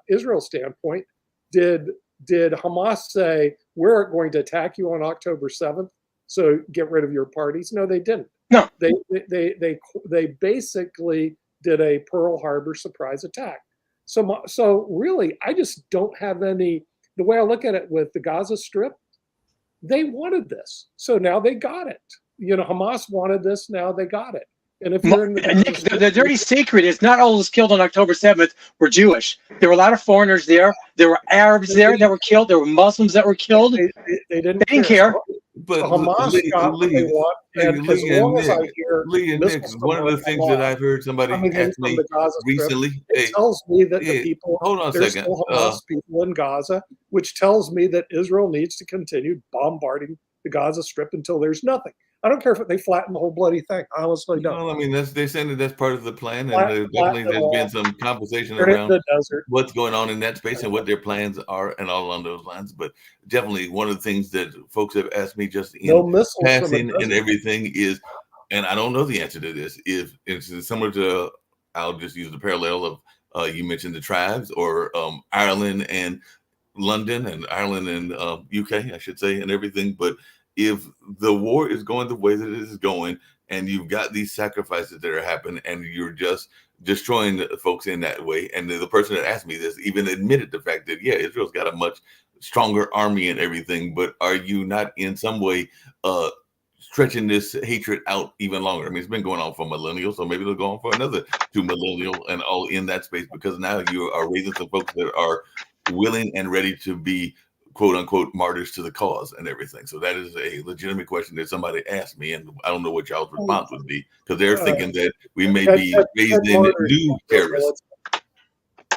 Israel's standpoint, did Hamas say we're going to attack you on October 7th? So get rid of your parties? No, they didn't. No, they basically did a Pearl Harbor surprise attack. So really, I just don't have any. The way I look at it with the Gaza Strip, they wanted this, so now they got it. You know, Hamas wanted this, now they got it. And if you're in the dirty secret is not all those killed on October 7th were Jewish. There were a lot of foreigners there. There were Arabs there that were killed. There were Muslims that were killed. They didn't care. But Hamas got what they want. And as long as I hear Lee and Nick, one of the things that I've heard somebody ask me recently, it tells me that the people, hold on a second, still Hamas people in Gaza, which tells me that Israel needs to continue bombarding the Gaza Strip until there's nothing. I don't care if they flatten the whole bloody thing. I honestly don't. No, I mean they're saying that that's part of the plan, and definitely there's been some conversation around what's going on in that space and what their plans are, and all along those lines. But definitely one of the things that folks have asked me just in passing and everything is, and I don't know the answer to this. If it's similar to, I'll just use the parallel of you mentioned the tribes or Ireland and London and Ireland and UK, I should say, and everything, but if the war is going the way that it is going and you've got these sacrifices that are happening and you're just destroying the folks in that way, and the person that asked me this even admitted the fact that, yeah, Israel's got a much stronger army and everything, but are you not in some way stretching this hatred out even longer? I mean, it's been going on for millennials, so maybe it'll go on for another 2 millennials and all in that space, because now you are raising some folks that are willing and ready to be quote unquote martyrs to the cause and everything. So that is a legitimate question that somebody asked me, and I don't know what y'all's response would be, because they're thinking that we may be raising new terrorists.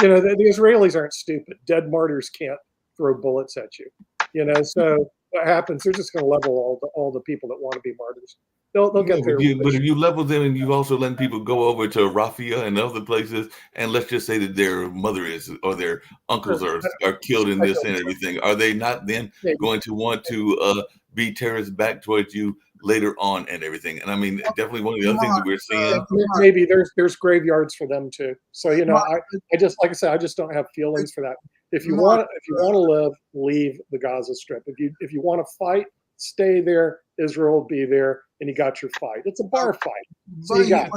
You know, the Israelis aren't stupid. Dead martyrs can't throw bullets at you. You know, so what happens? They're just going to level all the people that want to be martyrs. They'll get there. But if you level them and you've also letting people go over to Rafah and other places, and let's just say that their mother is or their uncles are killed in this and everything, are they not then going to want to be terrorists back towards you later on and everything. And I mean, definitely one of the other things that we're seeing. Maybe there's graveyards for them too. So I just, like I said, I just don't have feelings for that. If you want to live, leave the Gaza Strip. If you want to fight, stay there. Israel will be there, and you got your fight. It's a bar fight. So you got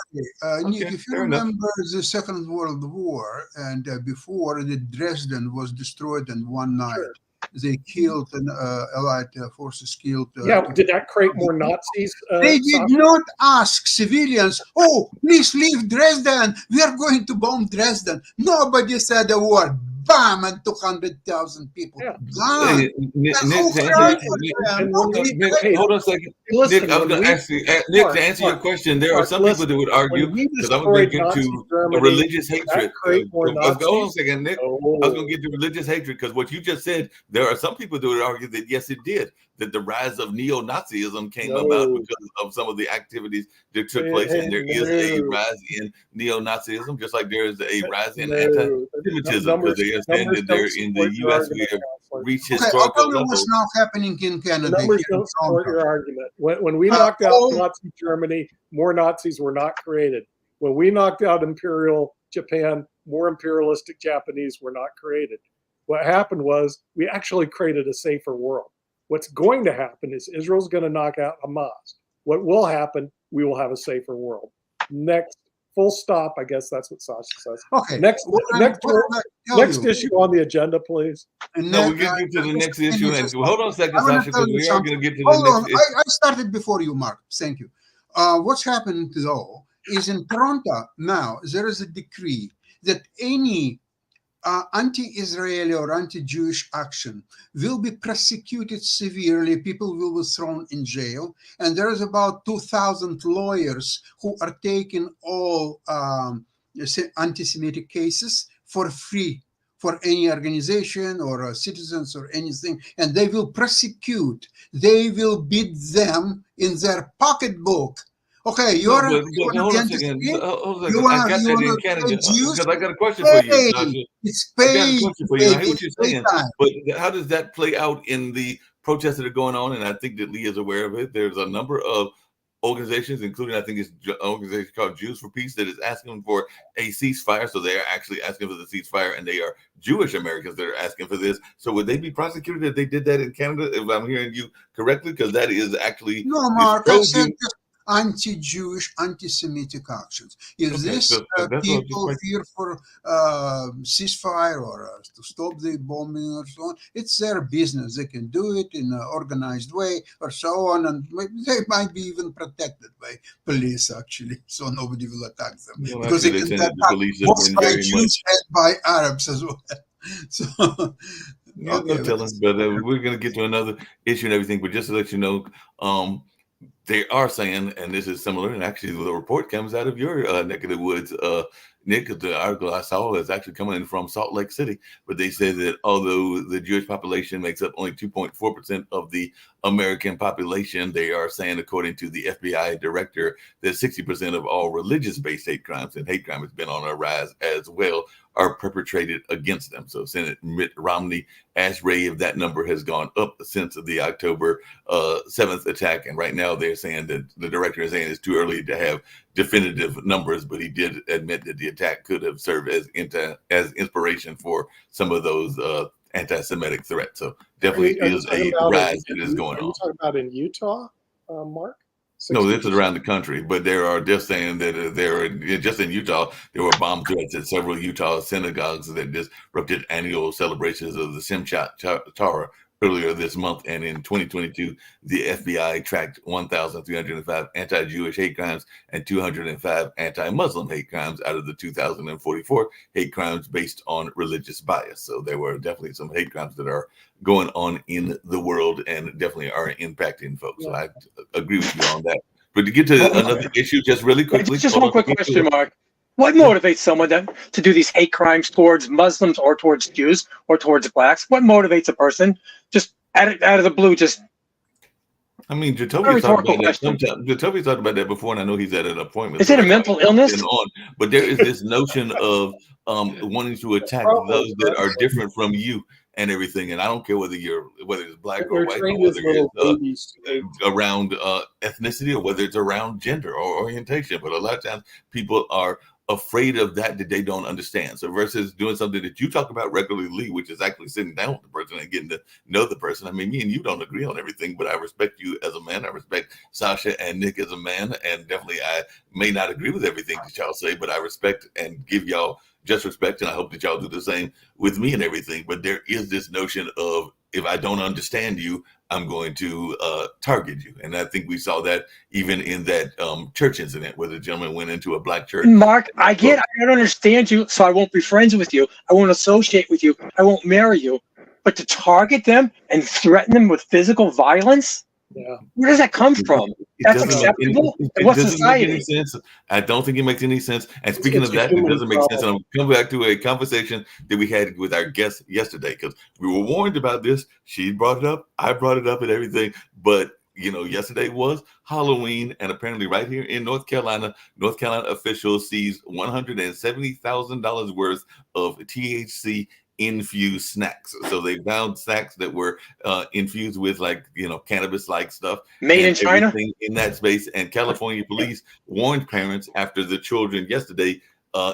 Nick, if you remember the Second World War, and before the Dresden was destroyed in one night, they killed and Allied forces killed. Did that create more Nazis? They did not ask civilians, "Oh, please leave Dresden. We are going to bomb Dresden." Nobody said a word. Bam! And 200,000 people gone. Hey, Nick, hold on a second. Listen, Nick, I was going to ask you, Nick, to answer your question, there are some people that would argue, because I was going to get to the religious hatred. Hold on a second, Nick. I was going to get to religious hatred, because what you just said, there are some people that would argue that, yes, it did, that the rise of neo-Nazism came about because of some of the activities that took place, and there is a rise in neo-Nazism, just like there is a rise in anti-Semitism, because they understand that they're in the U.S. We have reached historical levels. What's now happening in Canada? The numbers don't support your argument. When we knocked out Nazi Germany, more Nazis were not created. When we knocked out Imperial Japan, more imperialistic Japanese were not created. What happened was we actually created a safer world. What's going to happen is Israel's going to knock out Hamas. What will happen? We will have a safer world. Next, full stop. I guess that's what Sasha says. Okay. Next issue on the agenda, please. No, we're going to get to the next issue. And hold on a second, Sasha, because we are going to get to the next issue. I started before you, Mark. Thank you. What's happened, though, is in Toronto now, there is a decree that any anti-Israeli or anti-Jewish action will be prosecuted severely. People will be thrown in jail. And there is about 2,000 lawyers who are taking all anti-Semitic cases for free for any organization or citizens or anything. And they will prosecute. They will bid them in their pocketbook. Okay, you're hold on a second. I got that in Canada because I got a question for you, Sasha. It's paid. I got a question for you. I hear what you're saying, but how does that play out in the protests that are going on? And I think that Lee is aware of it. There's a number of organizations, including I think it's an organization called Jews for Peace, that is asking for a ceasefire. So they are actually asking for the ceasefire, and they are Jewish Americans that are asking for this. So would they be prosecuted if they did that in Canada? If I'm hearing you correctly, because that is actually no, Mark. I said anti-Jewish, anti-Semitic actions. If people fear for ceasefire or to stop the bombing or so on, it's their business. They can do it in an organized way or so on, and they might be even protected by police, actually, so nobody will attack them. Well, because they can attack both by Jews and by Arabs as well. So, no telling, but we're going to get to another issue and everything, but just to let you know, they are saying, and this is similar, and actually the report comes out of your neck of the woods, Nick. The article I saw is actually coming in from Salt Lake City, but they say that although the Jewish population makes up only 2.4% of the American population, they are saying, according to the FBI director, that 60% of all religious-based hate crimes, and hate crime has been on a rise as well, are perpetrated against them. So Senator Mitt Romney asked Ray if that number has gone up since the October 7th attack. And right now they're saying that the director is saying it's too early to have definitive numbers, but he did admit that the attack could have served as inspiration for some of those anti-Semitic threats. So definitely is a rise that is going on. Are you talking about in Utah, Mark? No, this is around the country, but they're saying that just in Utah, there were bomb threats at several Utah synagogues that disrupted annual celebrations of the Simchat Torah earlier this month. And in 2022, the FBI tracked 1,305 anti-Jewish hate crimes and 205 anti-Muslim hate crimes out of the 2,044 hate crimes based on religious bias. So there were definitely some hate crimes that are going on in the world and definitely are impacting folks. So I agree with you on that. But to get to another issue, just really quickly. Just one quick question, Mark. What motivates someone to do these hate crimes towards Muslims or towards Jews or towards blacks? What motivates a person just out of the blue? I mean, Jacoby's talked about that. Jacoby's talked about that before, and I know he's at an appointment. Is it a mental illness? But there is this notion of wanting to attack those that are different from you. and everything. And I don't care whether it's black or They're white, or trained whether as little it's babies. around ethnicity, or whether it's around gender or orientation. But a lot of times people are afraid of that they don't understand. So versus doing something that you talk about regularly, Lee, which is actually sitting down with the person and getting to know the person. I mean, me and you don't agree on everything, but I respect you as a man. I respect Sasha and Nick as a man, and definitely I may not agree with everything that y'all say, but I respect and give y'all just respect, and I hope that y'all do the same with me and everything. But there is this notion of, if I don't understand you, I'm going to target you. And I think we saw that even in that church incident where the gentleman went into a black church. Mark, I don't understand you, so I won't be friends with you. I won't associate with you. I won't marry you. But to target them and threaten them with physical violence? Yeah. Where does that come from? That's acceptable? In what society? Make any sense. I don't think it makes any sense. And speaking It's of a that, it human doesn't make sense. And problem. I'm coming back to a conversation that we had with our guest yesterday, because we were warned about this. She brought it up. I brought it up and everything. But yesterday was Halloween, and apparently right here in North Carolina officials seized $170,000 worth of THC infused snacks. So they found snacks that were infused with cannabis-like stuff, Made in China? in that space. And California police warned parents after the children yesterday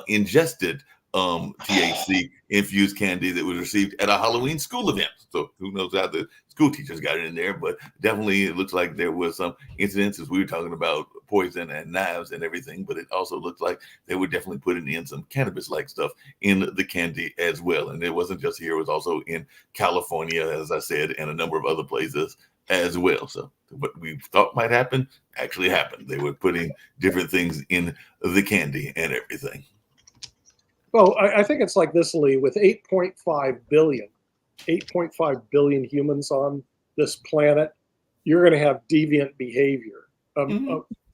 ingested THC infused candy that was received at a Halloween school event. So who knows how the school teachers got it in there, but definitely it looks like there was some incidences. We were talking about poison and knives and everything, but it also looked like they were definitely putting in some cannabis-like stuff in the candy as well. And it wasn't just here, it was also in California, as I said, and a number of other places as well. So what we thought might happen actually happened. They were putting different things in the candy and everything. Well, I think it's like this, Lee, with 8.5 billion humans on this planet, you're going to have deviant behavior of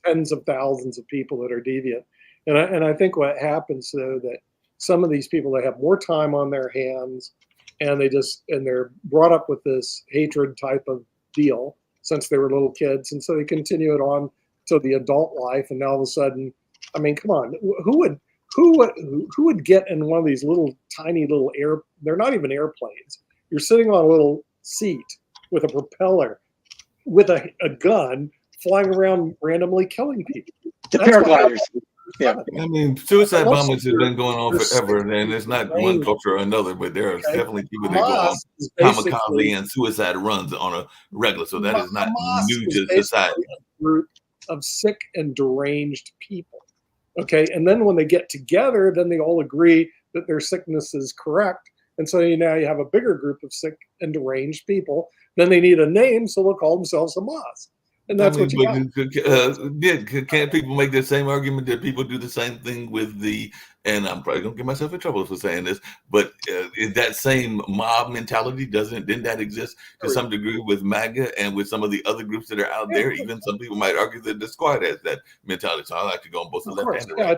tens of thousands of people that are deviant. And I think what happens, though, that some of these people, they have more time on their hands, and they're brought up with this hatred type of deal since they were little kids. And so they continue it on to the adult life. And now all of a sudden, I mean, come on, who would get in one of these tiny little they're not even airplanes. You're sitting on a little seat with a propeller with a gun flying around randomly killing people. The paragliders. Yeah. I mean, suicide bombings have been going on forever, and it's not one culture or another, but there are definitely people that go on kamikaze and suicide runs on a regular. So that is not new to society. A group of sick and deranged people. Okay, and then when they get together, then they all agree that their sickness is correct. And so now you have a bigger group of sick and deranged people. Then they need a name, so they'll call themselves Hamas. And that's what you got. Can't people make the same argument that people do the same thing with and I'm probably going to get myself in trouble for saying this, but that same mob mentality, didn't that exist to some degree with MAGA and with some of the other groups that are out there? Even some people might argue that the squad has that mentality. So I like to go on both the left and the right.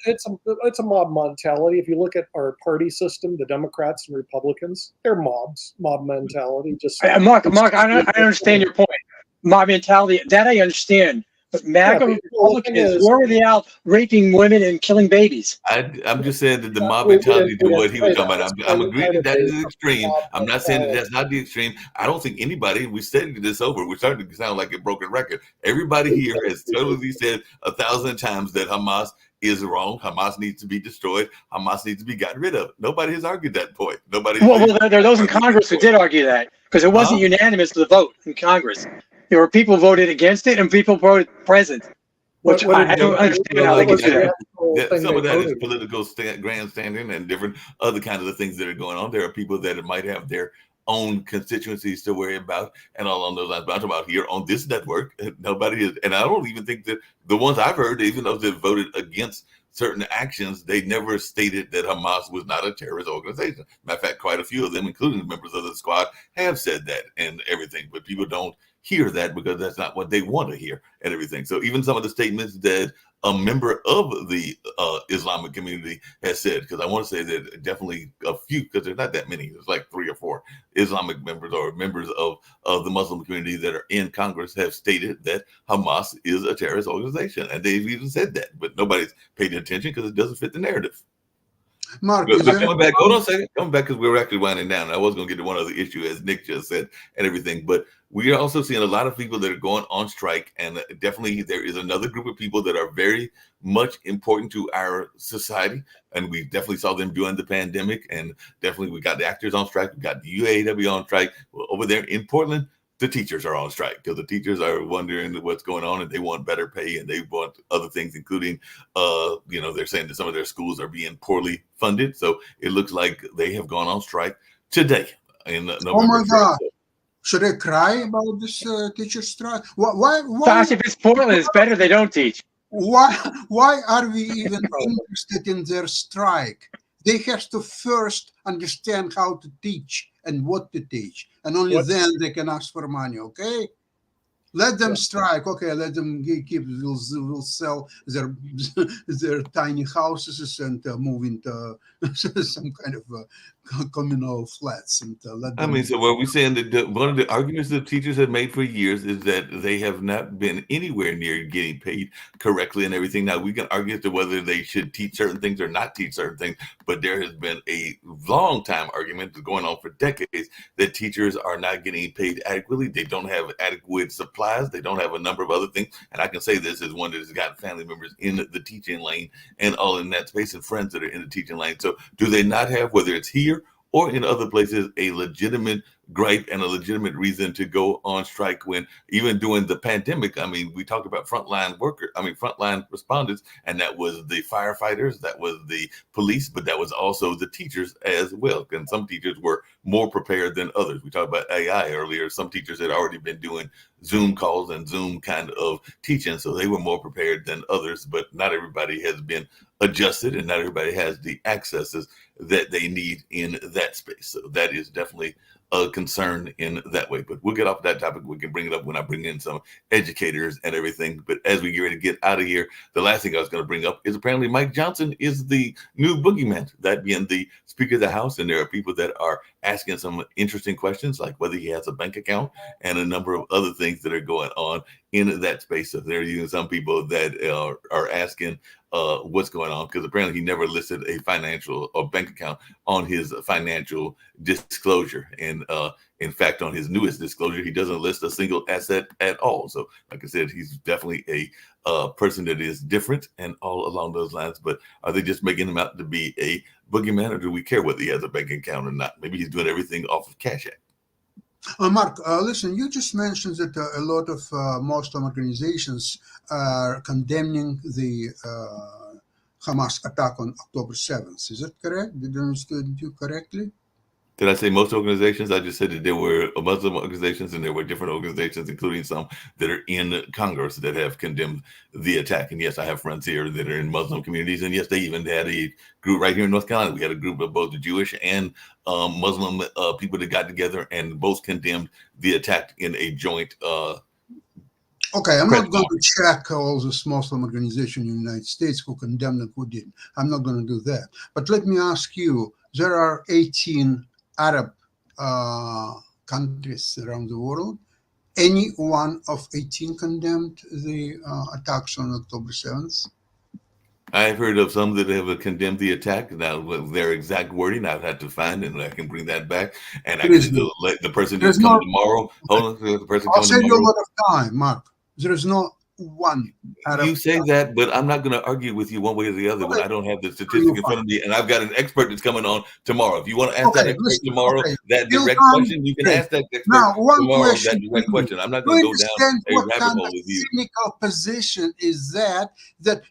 It's a mob mentality. If you look at our party system, the Democrats and Republicans, they're mob mentality. Mark, I understand your point. Mob mentality, that I understand. But MAGA Republicans, where were they out raping women and killing babies? I'm just saying that the mob mentality to what he was talking about. I'm agreeing that is the extreme. I'm not saying that that's not the extreme. I don't think anybody, we studied this over, we're starting to sound like a broken record. Everybody here has totally said 1,000 times that Hamas is wrong. Hamas needs to be destroyed. Hamas needs to be gotten rid of. Nobody has argued that point. Well, there are those in Congress who did argue that, because it wasn't unanimous the vote in Congress. There were people who voted against it and people voted present, which I don't understand how they can do that. Some of that is political grandstanding and different other kinds of things that are going on. There are people that might have their own constituencies to worry about and all on those lines. But I'm talking about here on this network, nobody is. And I don't even think that the ones I've heard, even though they voted against certain actions, they never stated that Hamas was not a terrorist organization. Matter of fact, quite a few of them, including members of the squad, have said that and everything. But people don't hear that because that's not what they want to hear and everything. So even some of the statements that a member of the Islamic community has said, because I want to say that definitely a few, because there's not that many, there's like 3 or 4 Islamic members or members of the Muslim community that are in Congress have stated that Hamas is a terrorist organization. And they've even said that, but nobody's paid attention because it doesn't fit the narrative. Mark, But, is but there coming back, hold on a second. Coming back because we're actually winding down. I was going to get to one other issue, as Nick just said, and everything. But we are also seeing a lot of people that are going on strike, and definitely there is another group of people that are very much important to our society, and we definitely saw them during the pandemic. And definitely, we got the actors on strike, we got the UAW on strike. Well, over there in Portland, the teachers are on strike because the teachers are wondering what's going on, and they want better pay, and they want other things, including they're saying that some of their schools are being poorly funded. So it looks like they have gone on strike today in oh November my 1st. God. Should I cry about this teacher strike? Why, Gosh, if it's Portland, it's better they don't teach. why are we even interested in their strike? They have to first understand how to teach and what to teach, and only then they can ask for money. Okay, let them strike. Okay, let them keep. Will sell their tiny houses and move into some kind of communal flats and let them. I mean, so what we're saying that one of the arguments that teachers have made for years is that they have not been anywhere near getting paid correctly and everything. Now we can argue as to whether they should teach certain things or not teach certain things, but there has been a long time argument going on for decades that teachers are not getting paid adequately. They don't have adequate supplies. They don't have a number of other things. And I can say this as one that has got family members in the teaching lane and all in that space and friends that are in the teaching lane. So do they not have, whether it's here or in other places, a legitimate gripe and a legitimate reason to go on strike when even during the pandemic, I mean, we talked about frontline respondents, and that was the firefighters, that was the police, but that was also the teachers as well. And some teachers were more prepared than others. We talked about AI earlier. Some teachers had already been doing Zoom calls and Zoom kind of teaching, so they were more prepared than others, but not everybody has been adjusted and not everybody has the accesses that they need in that space. So that is definitely a concern in that way. But we'll get off that topic. We can bring it up when I bring in some educators and everything. But as we get ready to get out of here, the last thing I was going to bring up is apparently Mike Johnson is the new boogeyman, that being the Speaker of the House. And there are people that are asking some interesting questions, like whether he has a bank account and a number of other things that are going on in that space. So there are even some people that are asking what's going on, because apparently he never listed a financial or bank account on his financial disclosure. And in fact, on his newest disclosure, he doesn't list a single asset at all. So like I said, he's definitely a person that is different and all along those lines. But are they just making him out to be a boogeyman, or do we care whether he has a bank account or not? Maybe he's doing everything off of Cash App. Mark, listen, you just mentioned that a lot of Muslim organizations are condemning the Hamas attack on October 7th. Is that correct? Did I understand you correctly? Did I say most organizations? I just said that there were Muslim organizations and there were different organizations, including some that are in Congress, that have condemned the attack. And yes, I have friends here that are in Muslim communities. And yes, they even had a group right here in North Carolina. We had a group of both the Jewish and Muslim people that got together and both condemned the attack in a joint. Okay, I'm not going to check all this Muslim organization in the United States who condemned and who didn't. I'm not going to do that. But let me ask you, there are 18 Arab countries around the world. Any one of 18 condemned the attacks on October 7th? I've heard of some that have condemned the attack. Now, their exact wording, I've had to find, and I can bring that back. And I can let the person just come tomorrow. Hold on, the person I'll come save tomorrow. you a lot of time, Mark. There is no one. You say that, but I'm not going to argue with you one way or the other when I don't have the statistic in front of me, and I've got an expert that's coming on tomorrow. If you want to ask that expert tomorrow, that direct question, you can ask that expert tomorrow. That direct question. I'm not going to go down a rabbit hole with you. Cynical position is that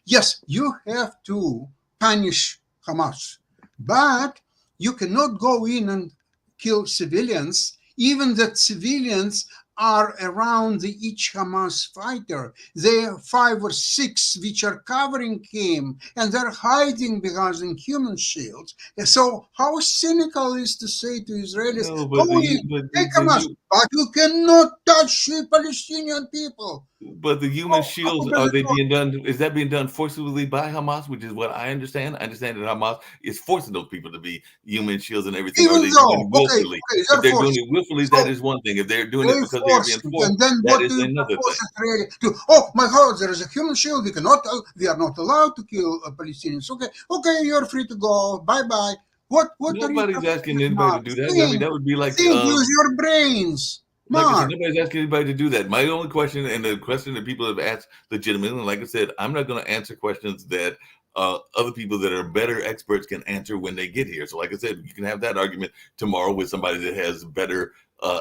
yes, you have to punish Hamas, but you cannot go in and kill civilians, even that civilians are around each Hamas fighter. There are 5 or 6 which are covering him, and they're hiding behind human shields. And so how cynical is to say to Israelis, go in, take Hamas, but you cannot touch the Palestinian people. But the human Oh, shields, but are they no, being done? Is that being done forcibly by Hamas, which is what I understand? I understand that Hamas is forcing those people to be human shields and everything. Or are even they doing though, it okay, willfully? If they're they're doing forced. it willfully, that So is one thing. If they're doing it they because they are force being it, forced, and then that what is do you another propose thing. it really to? Oh my God, there is a human shield. We cannot. We are not allowed to kill Palestinians. Okay, okay, you're free to go. Bye bye. What are you Nobody's proposing, asking anybody to Mark? do that. I mean, Think, that would be use your brains, like I said, Mark. nobody's asking anybody to do that. My only question, and the question that people have asked legitimately, and like I said, I'm not going to answer questions that other people that are better experts can answer when they get here. So, like I said, you can have that argument tomorrow with somebody that has better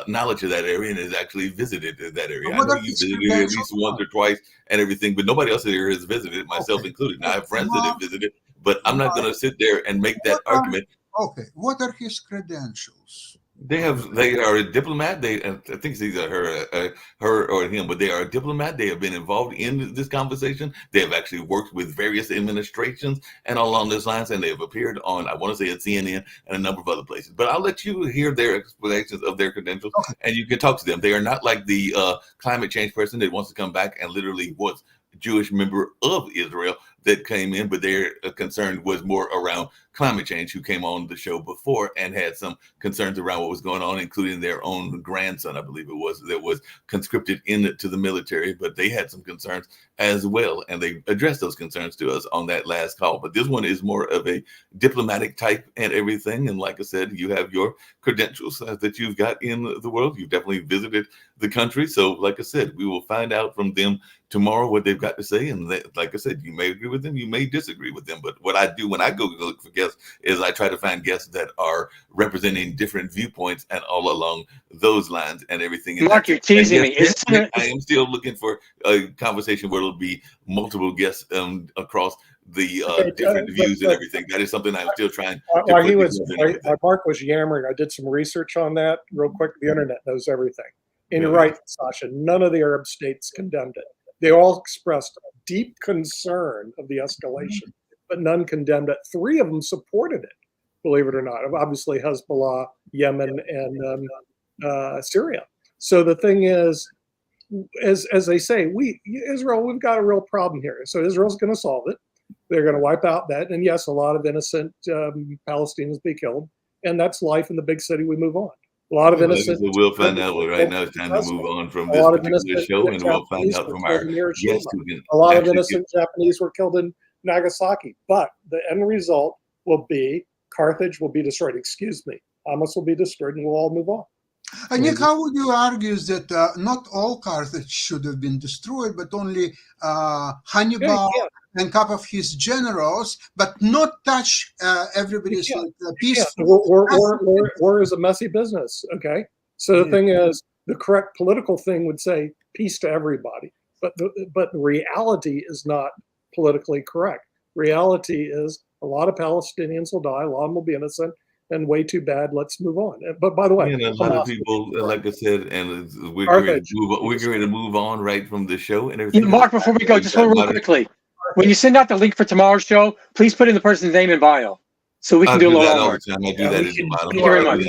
knowledge of that area and has actually visited that area. I What know are you his visited it at credentials, least once Mark? or twice and everything, but nobody else here has visited, myself Okay, included. Now, I have okay, friends that have Mark. visited, but I'm not going Mark. to sit there and make that What are argument. okay? What are his credentials? They are a diplomat. I think it's either her or him, but they are a diplomat. They have been involved in this conversation. They have actually worked with various administrations and all along those lines, and they have appeared on, I want to say, at CNN and a number of other places. But I'll let you hear their explanations of their credentials, Okay, and you can talk to them. They are not like the climate change person that wants to come back and literally was Jewish member of Israel that came in, but their concern was more around climate change, who came on the show before and had some concerns around what was going on, including their own grandson, I believe it was, that was conscripted into the military, but they had some concerns as well. And they addressed those concerns to us on that last call. But this one is more of a diplomatic type and everything. And like I said, you have your credentials that you've got in the world. You've definitely visited the country. So like I said, we will find out from them tomorrow what they've got to say. And like I said, you may agree with them, you may disagree with them. But what I do when I go look for guests is I try to find guests that are representing different viewpoints and all along those lines and everything. And Mark, you're teasing me. Is this I am still looking for a conversation where it'll be multiple guests across the different views and everything. That is something I'm still trying to While put he was, together and everything. while Mark was yammering, I did some research on that real quick. The internet knows everything. And you're Yeah. right, Sasha, none of the Arab states condemned it. They all expressed deep concern of the escalation, but none condemned it. 3 of them supported it, believe it or not. Obviously, Hezbollah, Yemen, and Syria. So the thing is, as they say, Israel, we've got a real problem here. So Israel's going to solve it. They're going to wipe out that. And yes, a lot of innocent Palestinians be killed. And that's life in the big city. We move on. A lot of innocent. So we'll find out. Well, right now it's time to move on from this particular show, and we'll find out from our guests who can. A lot of innocent Japanese were killed in Nagasaki, but the end result will be Carthage will be destroyed. Excuse me, Hamas will be destroyed, and we'll all move on. And Nick, how would you argue that not all Carthage should have been destroyed, but only Hannibal and a couple of his generals, but not touch everybody's peace? War is a messy business. Okay, so the thing is, the correct political thing would say peace to everybody, but the reality is not politically correct. Reality is a lot of Palestinians will die, a lot of them will be innocent, and way too bad. Let's move on. But by the way, and a lot of people, like I said, and we're going to move on right from the show and everything. Mark, before we go, just real quickly, when you send out the link for tomorrow's show, please put in the person's name and bio, so we can do a little homework. I do that at the bottom. Thank you very much.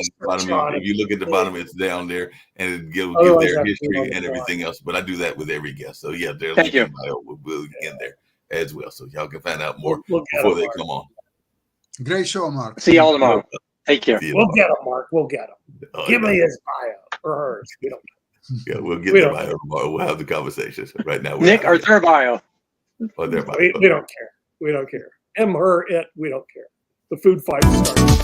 If you look at the bottom, it's down there, and it give their history and everything else. But I do that with every guest. So yeah, their link and bio will be in there as well, so y'all can find out more before they come on. Great show, Mark. See y'all tomorrow. Take care. We'll get him, Mark. We'll get him. Give me his bio or hers. We don't. Yeah, we'll get the bio tomorrow. We'll have the conversation. Right now, Nick or their bio. Or their bio. We don't care. We don't care. Him, her, it. We don't care. The food fight starts.